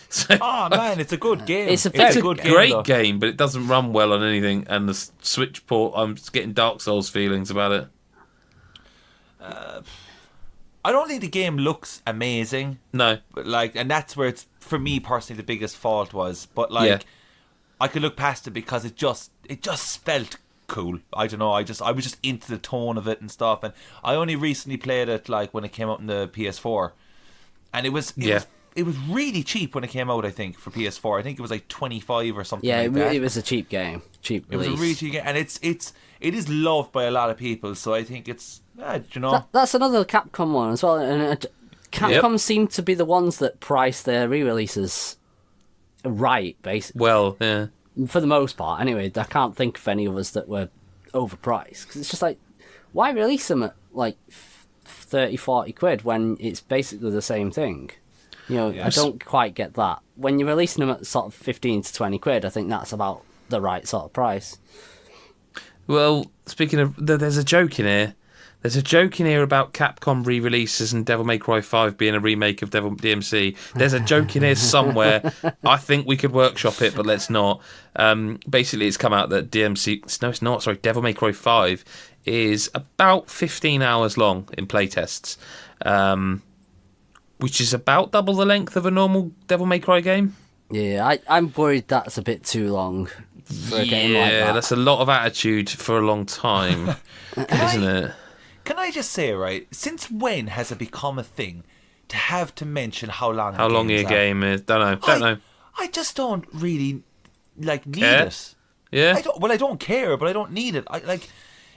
So, man, it's a good game. It's a great game, but it doesn't run well on anything. And the Switch port, I'm getting Dark Souls feelings about it. I don't think the game looks amazing. No, but and that's where it's, for me personally, the biggest fault was. But I could look past it because it just felt cool. I don't know. I was just into the tone of it and stuff. And I only recently played it when it came out in the PS4, and it was really cheap when it came out. I think for PS4, I think it was like 25 or something. Yeah, like that. It was a cheap game. Cheap release. It was a really cheap game, and it is loved by a lot of people. So I think it's that's another Capcom one as well. And Capcom seem to be the ones that price their re-releases right, basically. Well, yeah. For the most part, anyway. I can't think of any others that were overpriced. Because it's just why release them at 30, 40 quid when it's basically the same thing? I don't quite get that. When you're releasing them at sort of 15 to 20 quid, I think that's about the right sort of price. Well, speaking of, there's a joke in here. There's a joke in here about Capcom re-releases and Devil May Cry 5 being a remake of Devil DMC. There's a joke in here somewhere. I think we could workshop it, but let's not. Basically, it's come out that DMC... No, it's not. Sorry, Devil May Cry 5 is about 15 hours long in playtests, which is about double the length of a normal Devil May Cry game. Yeah, I'm worried that's a bit too long for a game like that. Yeah, that's a lot of attitude for a long time, isn't it? Can I just say, right, since when has it become a thing to have to mention how long your game is? Don't know. I just don't really need care? it. Yeah. I don't care, but I don't need it.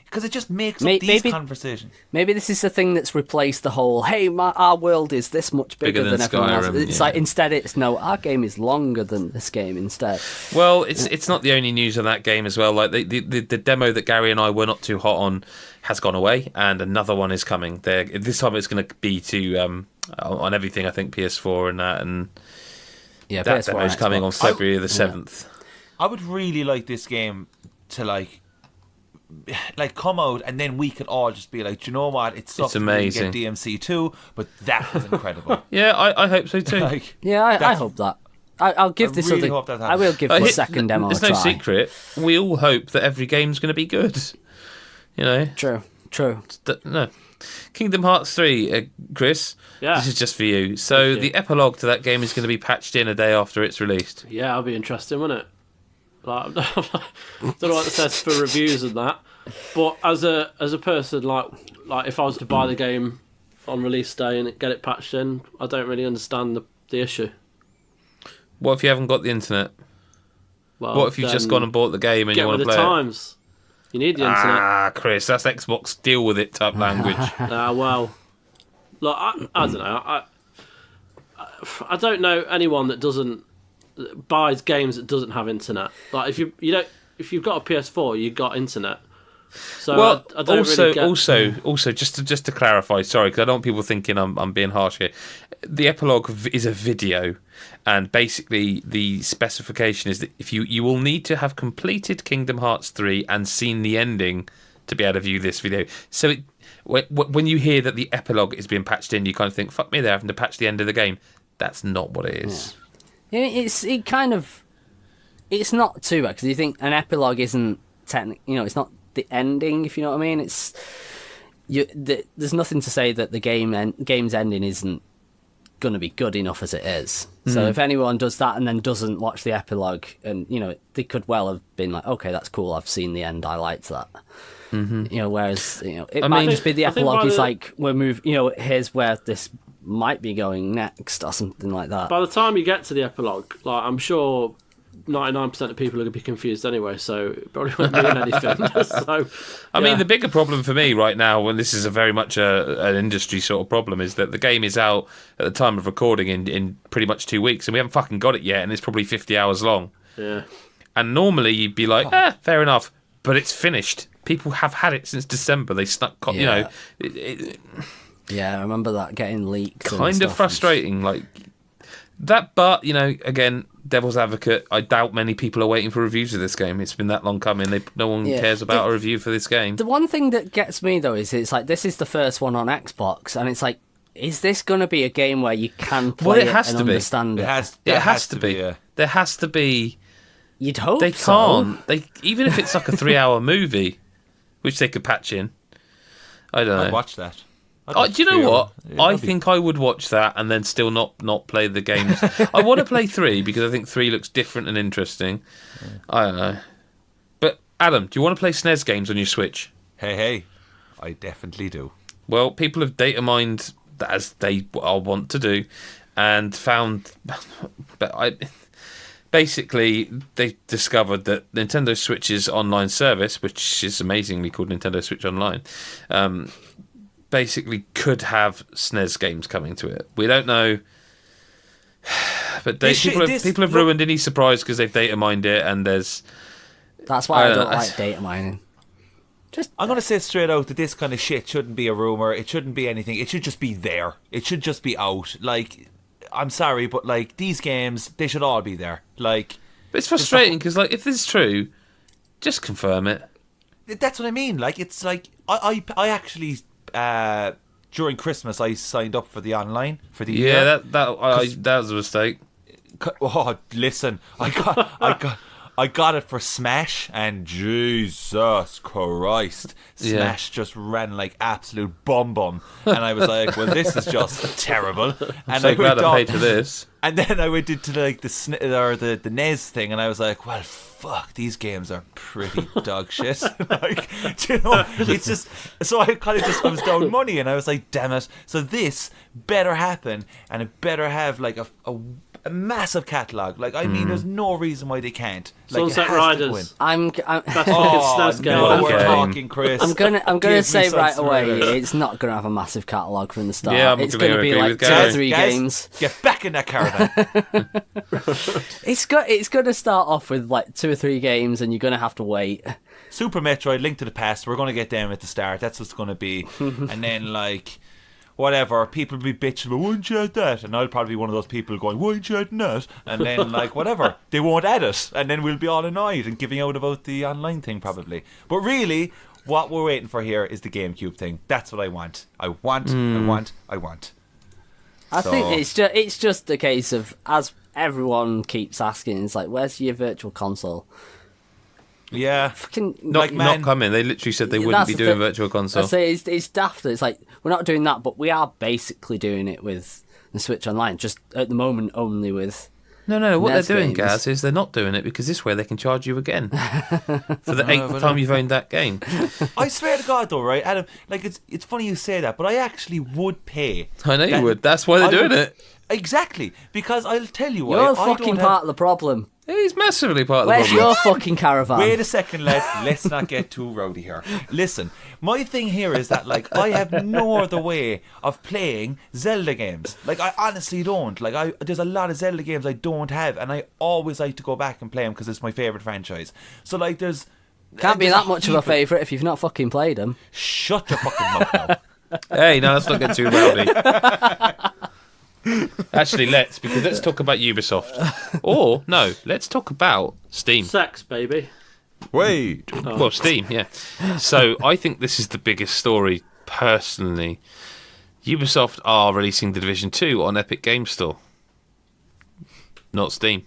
Because it just makes up these conversations. Maybe this is the thing that's replaced the whole, hey, our world is this much bigger than everyone else. It's instead it's, no, our game is longer than this game instead. Well, it's not the only news on that game as well. Like the demo that Gary and I were not too hot on has gone away, and another one is coming. This time it's going to be on everything, I think, PS4 and that, and that demo is coming on February the 7th. I would really like this game to come out, and then we could all just be like, do you know what? It's amazing. Get DMC 2, but that was incredible. Yeah, I hope so too. I hope that. I'll give this really hope that happens. I will give the second demo a try. There's no secret. We all hope that every game's going to be good. True. No. Kingdom Hearts 3, Chris. Yeah. This is just for you. So the epilogue to that game is going to be patched in a day after it's released. Yeah, that'll be interesting, won't it? I don't know what it says for reviews and that, but as a person, like if I was to buy the game on release day and get it patched in, I don't really understand the issue. What if you haven't got the internet? Well, what if you've just gone and bought the game and you want to play times? You need the internet. Chris, that's Xbox deal with it type language. Well, look, I don't know. I don't know anyone that buys games that doesn't have internet. Like if you've got a PS4, you've got internet. So well, I don't really get... also, just to clarify, sorry, because I don't want people thinking I'm being harsh here. The epilogue is a video, and basically the specification is that if you will need to have completed Kingdom Hearts 3 and seen the ending to be able to view this video. So when you hear that the epilogue is being patched in, you kind of think, fuck me, they're having to patch the end of the game. That's not what it is. Yeah, it's not too bad, because you think an epilogue isn't technically, it's not the ending, if you know what I mean. There's nothing to say that the game's ending isn't going to be good enough as it is. So if anyone does that and then doesn't watch the epilogue, and they could well have been like, okay, that's cool, I've seen the end, I liked that. Whereas it might just be the epilogue is like, we're moving, here's where this might be going next, or something like that. By the time you get to the epilogue, like, I'm sure 99% of people are going to be confused anyway, so it probably won't mean anything. I mean, the bigger problem for me right now, when this is a very much an industry sort of problem, is that the game is out at the time of recording in pretty much 2 weeks, and we haven't fucking got it yet, and it's probably 50 hours long. Yeah. And normally you'd be like, fair enough, but it's finished. People have had it since December. They snuck, Yeah, I remember that getting leaked. Kind of frustrating, like that. But again, devil's advocate, I doubt many people are waiting for reviews of this game. It's been that long coming. No one cares about a review for this game. The one thing that gets me though is it's like, this is the first one on Xbox, and it's like, is this going to be a game where you can play it and understand it? It has to be. Yeah. There has to be. You'd hope they so. can't. Even if it's like a 3-hour movie, which they could patch in. I don't know. I'd watch that. Do you know what? I think I would watch that and then still not play the games. I want to play 3 because I think 3 looks different and interesting. Yeah. I don't know. But Adam, do you want to play SNES games on your Switch? Hey, I definitely do. Well, people have data mined as they want to do, and found. Basically, they discovered that Nintendo Switch's online service, which is amazingly called Nintendo Switch Online, basically could have SNES games coming to it. We don't know, but people have ruined any surprise because they've data mined it, and there's. That's why I don't like data mining. I'm going to say straight out that this kind of shit shouldn't be a rumour. It shouldn't be anything. It should just be there. It should just be out. Like, I'm sorry, but like, these games, they should all be there. Like, but it's frustrating because like, if this is true, just confirm it. That's what I mean. Like, it's like I actually during Christmas I signed up for the online for the year. That was a mistake. Oh, listen, I got it for Smash, and Jesus Christ, Smash just ran like absolute bum, and I was like, well, this is just terrible. And so glad I paid for this. And then I went into like the NES thing, and I was like, well, fuck, these games are pretty dog shit. Like, it's just, so I was down money, and I was like, damn it. So this better happen, and it better have like a massive catalogue. Like, I mean, there's no reason why they can't. Like, Sunset Riders. That's fucking SNES game. No, we're talking, Chris. I'm gonna say right away, it's not gonna have a massive catalogue from the start. Yeah, it's gonna be like 2 or 3 games. Get back in that caravan. It's gonna start off with like 2 or 3 games, and you're gonna have to wait. Super Metroid, Link to the Past. We're gonna get them at the start. That's what's gonna be, and then like. Whatever, people will be bitching, but why didn't you add that? And I'll probably be one of those people going, why didn't you add that? And then, like, whatever, they won't add it. And then we'll be all annoyed and giving out about the online thing, probably. But really, what we're waiting for here is the GameCube thing. That's what I want. I want. I think it's just a case of, as everyone keeps asking, it's like, where's your virtual console? Yeah, not coming. They literally said they wouldn't be doing virtual console. I say it's daft. It's like, we're not doing that, but we are basically doing it with the Switch Online. Just at the moment, only with. No. What NES they're doing, games. Gaz, is they're not doing it because this way they can charge you again for the 8th time you've owned that game. I swear to God, though, right, Adam? Like, it's funny you say that, but I actually would pay. I know you would. That's why they're doing it. Exactly, because I'll tell you why. You're fucking part of the problem. He's massively part of the Where's problem. your fucking caravan? Wait a second, let's not get too rowdy here. Listen, my thing here is that, like, I have no other way of playing Zelda games. Like, I honestly don't. Like, there's a lot of Zelda games I don't have, and I always like to go back and play them because it's my favourite franchise. So, like, there's Can't be that much of a favourite if you've not fucking played them. Shut your fucking mouth now. Hey, no, let's not get too rowdy. Actually, let's talk about Ubisoft. Or, no, let's talk about Steam. Sex, baby. Wait. Oh. Well, Steam, yeah. So, I think this is the biggest story, personally. Ubisoft are releasing The Division 2 on Epic Games Store. Not Steam.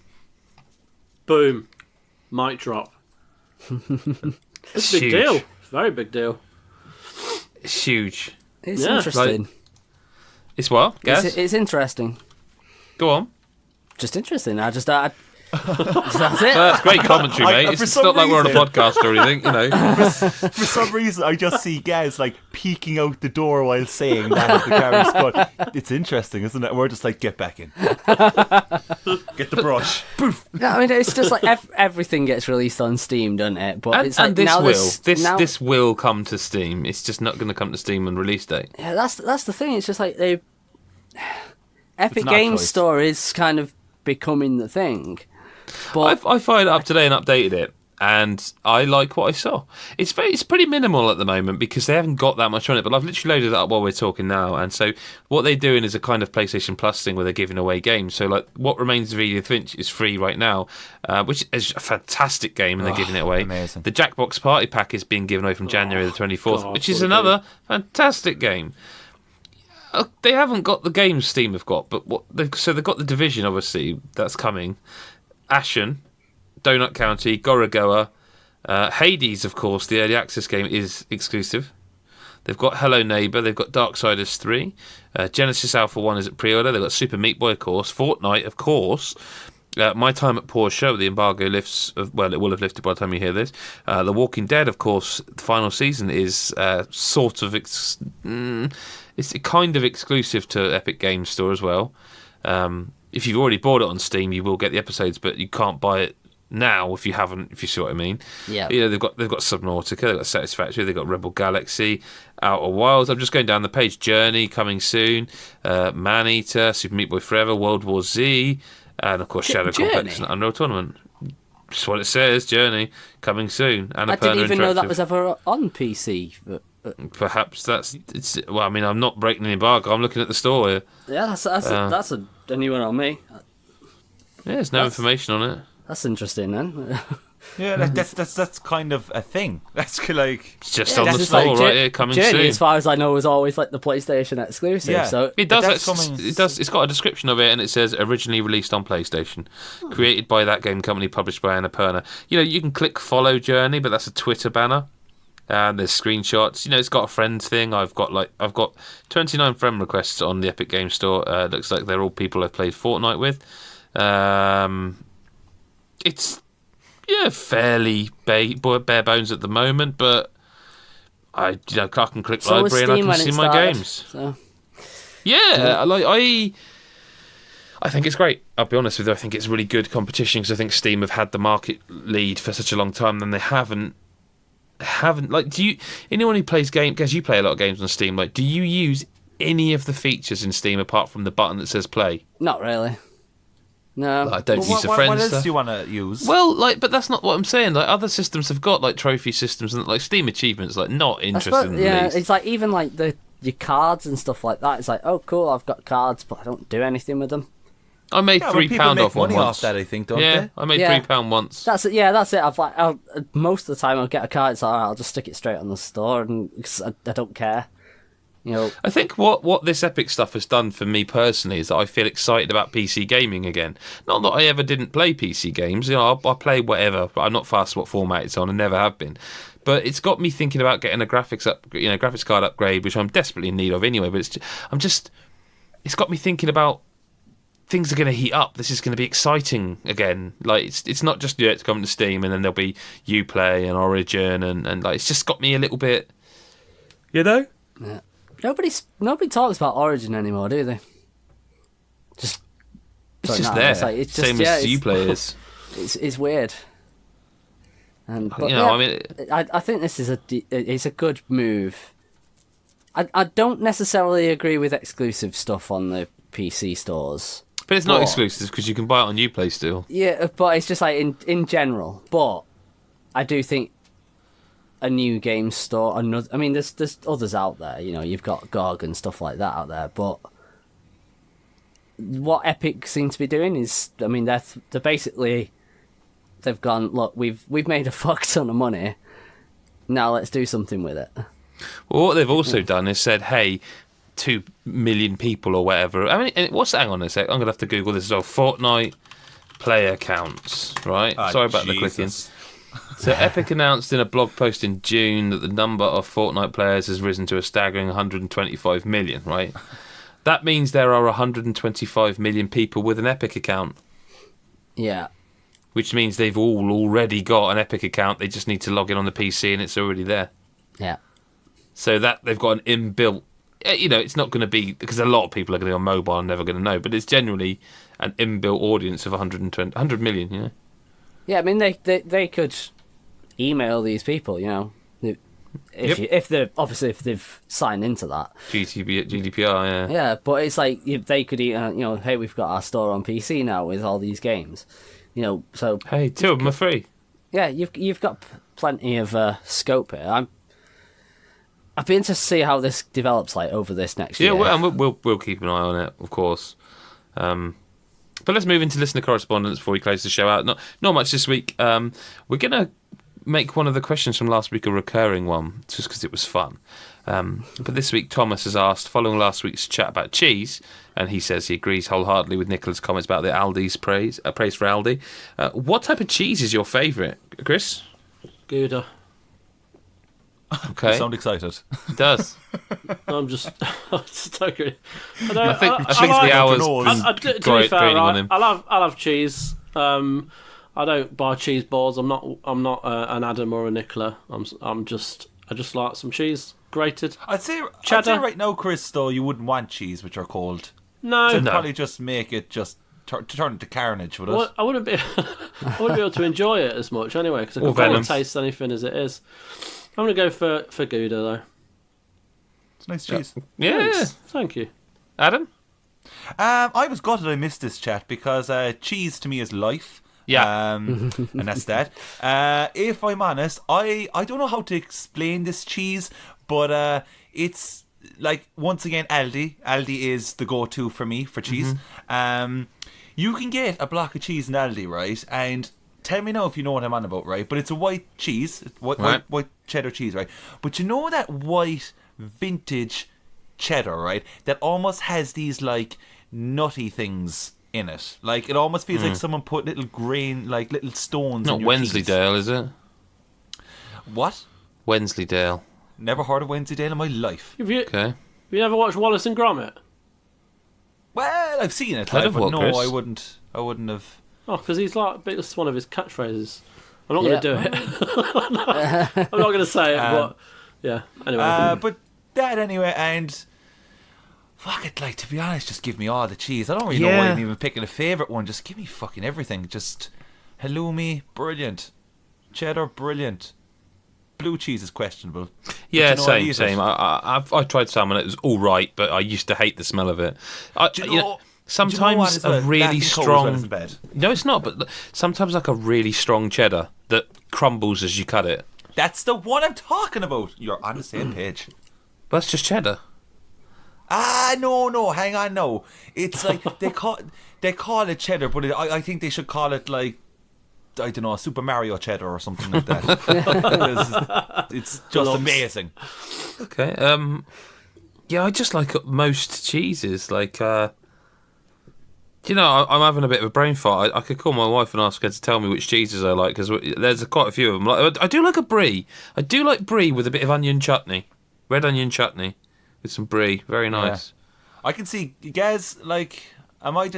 Boom. Mic drop. It's a big deal. It's a very big deal. It's huge. It's interesting. Like, it's what? Gaz? It's interesting. Go on. Just interesting. That's it. That's great commentary, mate. It's not like we're on a podcast or anything, you know. For some reason, I just see Gaz like peeking out the door while saying that at the camera spot. It's interesting, isn't it? We're just like, get back in. Get the brush. Poof. No, I mean, it's just like everything gets released on Steam, doesn't it? But and, it's like, and this now will. This will come to Steam. It's just not going to come to Steam on release date. Yeah, that's the thing. It's just like Epic Games Store is kind of becoming the thing. But I fired it up today and updated it, and I like what I saw. It's pretty minimal at the moment because they haven't got that much on it, but I've literally loaded it up while we're talking now, and so what they're doing is a kind of PlayStation Plus thing where they're giving away games. So like What Remains of Edith Finch is free right now, which is a fantastic game, and they're giving it away. Amazing. The Jackbox Party Pack is being given away from January the 24th, God, which is another fantastic game. They haven't got the games Steam have got, but they've got The Division, obviously, that's coming. Ashen, Donut County, Gorogoa, Hades, of course, the early access game is exclusive. They've got Hello Neighbour, they've got Darksiders 3, Genesis Alpha 1 is at pre-order, they've got Super Meat Boy, of course, Fortnite, of course, My Time at Porsche, the embargo lifts, well, it will have lifted by the time you hear this. The Walking Dead, of course, the final season is sort of, it's kind of exclusive to Epic Games Store as well. If you've already bought it on Steam, you will get the episodes, but you can't buy it now if you haven't. If you see what I mean. Yeah. You know, they've got Subnautica, they've got Satisfactory, they've got Rebel Galaxy, Outer Wilds. I'm just going down the page. Journey coming soon. Maneater, Super Meat Boy Forever, World War Z, and of course Shadow Complex and Unreal Tournament. That's what it says. Journey coming soon. I didn't even know that was ever on PC. But perhaps it's. Well, I mean, I'm not breaking the embargo. I'm looking at the store here. Yeah, that's a new one on me. Yeah, there's no information on it. That's interesting, then. Yeah, that's kind of a thing. That's like it's just on the store right here, coming Journey, soon. as far as I know, was always like the PlayStation exclusive. Yeah. So it does. It's got a description of it, and it says originally released on PlayStation, created by that game company, published by Annapurna. You know, you can click follow Journey, but that's a Twitter banner. And there's screenshots. You know, it's got a friends thing. I've got 29 friend requests on the Epic Games Store. Looks like they're all people I've played Fortnite with. It's fairly bare bones at the moment, but I can click so library and I can see my games. So. Yeah, I think it's great. I'll be honest with you. I think it's really good competition because I think Steam have had the market lead for such a long time, and they haven't like. Do you? Anyone who plays games, because you play a lot of games on Steam, like, do you use any of the features in Steam apart from the button that says play? Not really. No, like, I don't use the friends What else stuff. do you want to use? Well, but that's not what I'm saying. Like, other systems have got like trophy systems and like Steam achievements. Like, not interested in the least. It's like even like your cards and stuff like that. It's like, oh, cool, I've got cards, but I don't do anything with them. I made £3 off one once. Off that, I think, don't yeah, they? I made £3 once. That's it. Yeah, that's it. Most of the time I'll get a card. It's like, I'll just stick it straight on the store, and I don't care. You know, I think what this Epic stuff has done for me personally is that I feel excited about PC gaming again. Not that I ever didn't play PC games. You know, I play whatever, but I'm not fast what format it's on, and never have been. But it's got me thinking about getting a graphics card upgrade, which I'm desperately in need of anyway. But it's got me thinking about things are going to heat up. This is going to be exciting again. Like it's not just it's coming to Steam and then there'll be Uplay and Origin and like it's just got me a little bit, you know. Yeah. Nobody talks about Origin anymore, do they? It's there. It's just, same as Uplay is. It's weird. And but, I mean, I think this is it's a good move. I don't necessarily agree with exclusive stuff on the PC stores. But it's not exclusive because you can buy it on Uplay still. Yeah, but it's just like in general. But I do think a new game store. Another, I mean, there's others out there. You know, you've got GOG and stuff like that out there. But what Epic seem to be doing is, I mean, they're basically, they've gone, look, we've made a fuck ton of money. Now let's do something with it. Well, what they've also done is said, hey, 2 million people or whatever. I mean, hang on a sec. I'm gonna have to Google this as well. Fortnite player counts, right? Sorry about the clicking. So Epic announced in a blog post in June that the number of Fortnite players has risen to a staggering 125 million, right? That means there are 125 million people with an Epic account. Yeah. Which means they've all already got an Epic account. They just need to log in on the PC and it's already there. Yeah. So that they've got an inbuilt... You know, it's not going to be... Because a lot of people are going to be on mobile and never going to know. But it's generally an inbuilt audience of 100 million, you know? Yeah, I mean, they could email these people, you know, if they've signed into that GDPR, yeah. Yeah, but it's like if they could, you know, hey, we've got our store on PC now with all these games, you know. So hey, 2 of them are free. Yeah, you've got plenty of scope here. I'd be interested to see how this develops like over this next year. Yeah, we'll keep an eye on it, of course. But let's move into listener correspondence before we close the show out. Not much this week. We're going to make one of the questions from last week a recurring one, just because it was fun. But this week, Thomas has asked, following last week's chat about cheese, and he says he agrees wholeheartedly with Nicola's comments about the Aldi's praise for Aldi. What type of cheese is your favourite, Chris? Gouda. Okay. You sound excited. It does. I'm just agree. I think the hours graining on him. I'll have cheese. I don't buy cheese balls. I'm not an Adam or a Nicola. I just like some cheese grated. I'd say cheddar. right now, Chris, though, you wouldn't want cheese which are cold. No, so probably just make it just turn into carnage with it. I wouldn't be able to enjoy it as much anyway because I can't taste anything as it is. I'm going to go for Gouda, though. It's nice cheese. Yeah. Thank you. Adam? I was gutted I missed this chat because cheese to me is life. Yeah. And that's that. If I'm honest, I don't know how to explain this cheese, but it's like, once again, Aldi. Aldi is the go-to for me for cheese. You can get a block of cheese in Aldi, right? And... tell me now if you know what I'm on about, right? But it's a white cheese, white cheddar cheese, right? But you know that white vintage cheddar, right? That almost has these like nutty things in it. Like it almost feels like someone put little grain, like little stones. Not in your Wensleydale, is it? What? Wensleydale. Never heard of Wensleydale in my life. Have you ever watched Wallace and Gromit? Well, I've seen it, but no, Chris? I wouldn't have. Oh, because he's like, it's one of his catchphrases. I'm not going to do it. I'm not going to say it, but yeah. Anyway. But that anyway, and fuck it, like, to be honest, just give me all the cheese. I don't really know why I'm even picking a favourite one. Just give me fucking everything. Just halloumi, brilliant. Cheddar, brilliant. Blue cheese is questionable. Yeah, same. I tried some and it was all right, but I used to hate the smell of it. Sometimes a really strong... No, it's not, but sometimes like a really strong cheddar that crumbles as you cut it. That's the one I'm talking about. You're on the same page. But that's just cheddar. No, hang on, no. It's like, they call it cheddar, but I think they should call it like, I don't know, Super Mario cheddar or something like that. It's just amazing. Okay. Yeah, I just like most cheeses. Like, you know, I'm having a bit of a brain fart. I could call my wife and ask her to tell me which cheeses I like, because there's quite a few of them. Like, I do like a brie. I do like brie with a bit of onion chutney. Red onion chutney with some brie. Very nice. Yeah. I can see Gaz, like...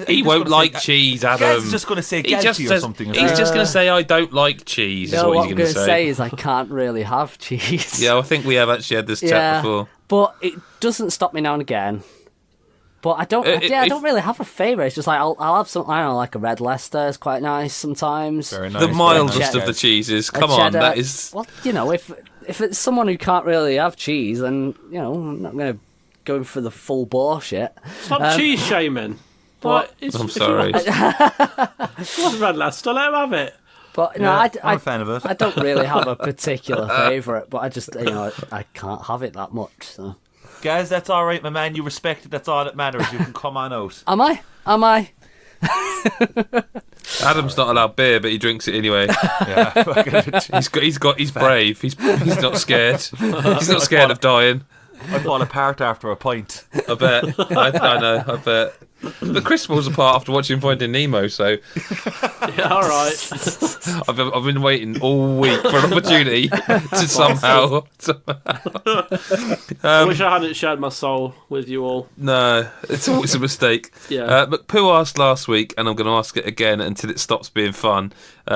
He won't like cheese, Adam. Gaz just going to say guilty or something. He's just going to say, I don't like cheese, is what he's going to say. What I'm going to say is I can't really have cheese. Yeah, I think we have actually had this chat before. But it doesn't stop me now and again. But I don't really have a favourite. It's just like, I'll have something, I don't know, like a red Leicester is quite nice sometimes. Very nice. The mildest of the cheeses. Come on, that is... Well, you know, if it's someone who can't really have cheese, then, you know, I'm not going to go for the full bullshit. Stop cheese shaming. I'm sorry. What's red Leicester? Let him have it. But no, I'm a fan of it. I don't really have a particular favourite, but I just I can't have it that much. So, guys, that's all right, my man. You respect it. That's all that matters. You can come on out. Am I? Adam's not allowed beer, but he drinks it anyway. He's brave. He's not scared. He's not scared of dying. I fall apart after a pint. I bet. I know. I bet. But Chris falls apart after watching Finding Nemo. So yeah, all right. I've been waiting all week for an opportunity to somehow. I wish I hadn't shared my soul with you all. No, it's always a mistake. Yeah. But Pooh asked last week, and I'm going to ask it again until it stops being fun.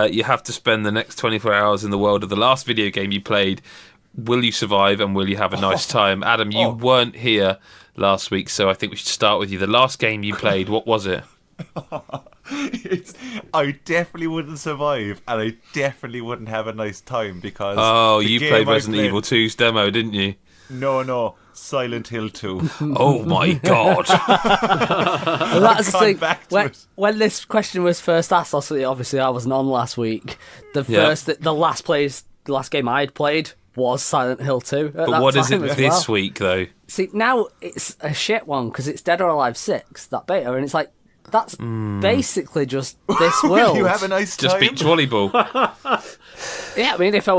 You have to spend the next 24 hours in the world of the last video game you played. Will you survive, and will you have a nice time? Adam, you weren't here last week, so I think we should start with you. The last game you played, what was it? I definitely wouldn't survive, and I definitely wouldn't have a nice time because... Oh, you played Resident Evil 2's demo, didn't you? No, Silent Hill 2. Oh my god. Well, that's the thing. When this question was first asked, obviously I wasn't on last week. The last game I had played was Silent Hill 2. But what is it this week, though? See, now it's a shit one because it's Dead or Alive 6, that beta, and it's like, that's basically just this world. You have a nice time. Just beach volleyball. Yeah, I mean, if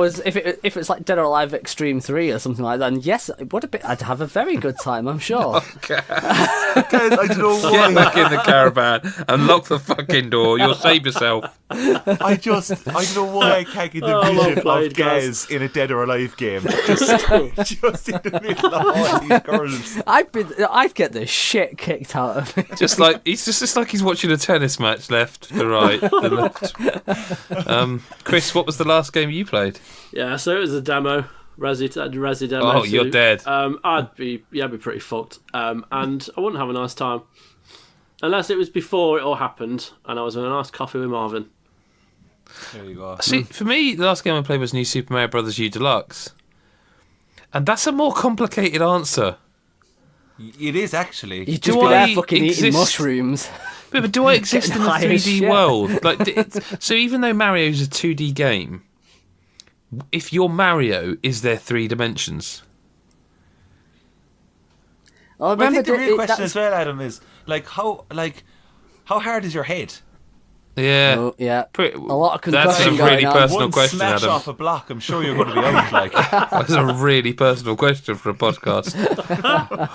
it's like Dead or Alive Extreme 3 or something like that, then yes, I'd have a very good time, I'm sure. Okay. Guys, I don't know why. Get back in the caravan and lock the fucking door. You'll save yourself. I don't know why I can't get the vision of Gaz in a Dead or Alive game. Just in the middle of all these girls. I'd get the shit kicked out of me. Just like he's watching a tennis match, left to right, to left. Chris, what was the last game you played? Yeah, so it was a demo, Resi demo. Oh, you're dead. I'd be pretty fucked, and I wouldn't have a nice time unless it was before it all happened, and I was in a nice coffee with Marvin. There you go. See, for me, the last game I played was New Super Mario Bros. U Deluxe, and that's a more complicated answer. It is actually. You just be there fucking eating mushrooms. But do I exist in a 3D world? So even though Mario's a 2D game, if you're Mario, is there 3 dimensions? I think the real question as well, Adam, is how hard is your head? Yeah, a lot of concussion. That's a really personal One question, smash Adam. off a block, I'm sure you're going to be out. That's a really personal question for a podcast.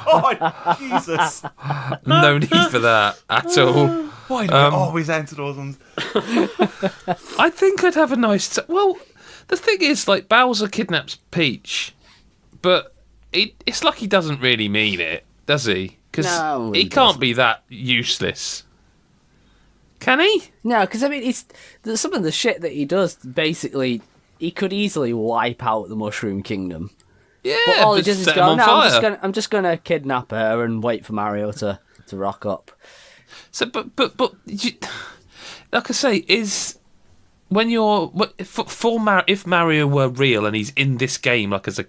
Oh, Jesus! No need for that at all. Why do I always answer those ones? I think I'd have a nice. Well, the thing is, Bowser kidnaps Peach, but it's like he doesn't really mean it, does he? Because he can't be that useless. Can he? No, because I mean, some of the shit that he does. Basically, he could easily wipe out the Mushroom Kingdom. Yeah, but all he does is go, fire. I'm just gonna kidnap her and wait for Mario to rock up. So, but like I say, is when you're if Mario were real and he's in this game, like as a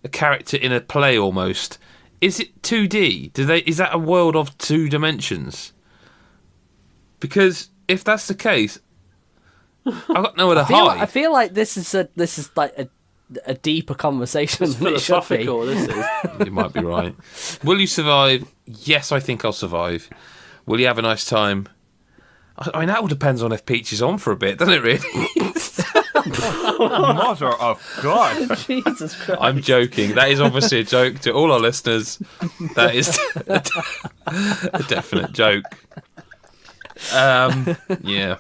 character in a play almost, is it 2D? Is that a world of 2 dimensions? Because if that's the case, I've got nowhere to hide. I feel like this is like a deeper conversation. It's philosophical. This is. You might be right. Will you survive? Yes, I think I'll survive. Will you have a nice time? I mean, that all depends on if Peach is on for a bit, doesn't it? Really. Mother of God! Jesus Christ! I'm joking. That is obviously a joke to all our listeners. That is a definite joke. Yeah.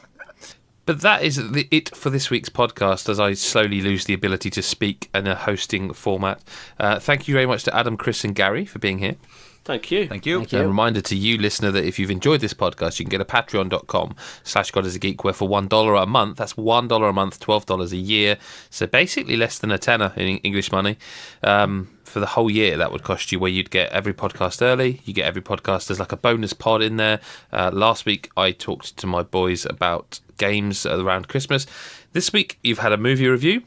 But that is it for this week's podcast as I slowly lose the ability to speak in a hosting format. Thank you very much to Adam, Chris and Gary for being here. Thank you. Thank you. And a reminder to you, listener, that if you've enjoyed this podcast, you can get a patreon.com/GodIsAGeek where for $1 a month, that's $1 a month, $12 a year, so basically less than a tenner in English money, for the whole year that would cost you, where you'd get every podcast early, you get every podcast as like a bonus pod in there. Last week I talked to my boys about games around Christmas. This week you've had a movie review.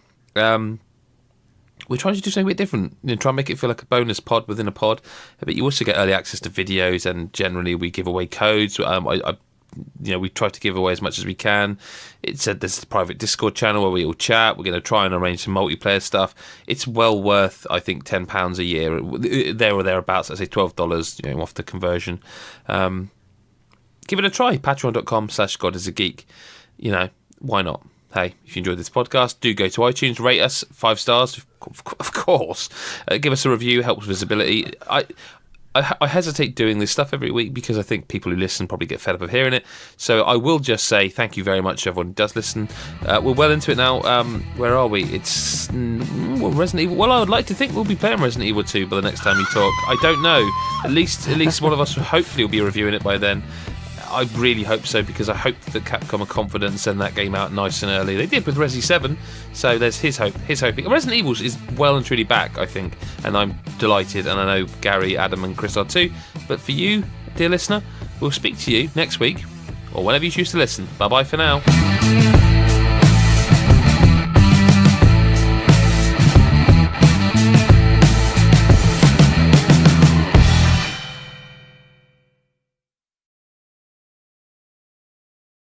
We're trying to do something a bit different, try and make it feel like a bonus pod within a pod, but you also get early access to videos, and generally we give away codes. I we try to give away as much as we can. It said there's a private Discord channel where we all chat. We're going to try and arrange some multiplayer stuff. It's well worth, I think, £10 a year, there or thereabouts. I say $12, off the conversion. Give it a try. Patreon.com/GodIsAGeek. Why not? Hey, if you enjoyed this podcast, do go to iTunes, rate us 5 stars, of course. Give us a review, helps visibility. I hesitate doing this stuff every week because I think people who listen probably get fed up of hearing it. So I will just say thank you very much to everyone who does listen. We're well into it now. Where are we? It's Resident Evil. Well, I would like to think we'll be playing Resident Evil 2 by the next time we talk. I don't know. At least one of us hopefully will be reviewing it by then. I really hope so, because I hope that Capcom are confident and send that game out nice and early. They did with Resi 7, so there's his hoping. Resident Evil is well and truly back, I think, and I'm delighted, and I know Gary, Adam and Chris are too. But for you, dear listener, we'll speak to you next week, or whenever you choose to listen. Bye-bye for now.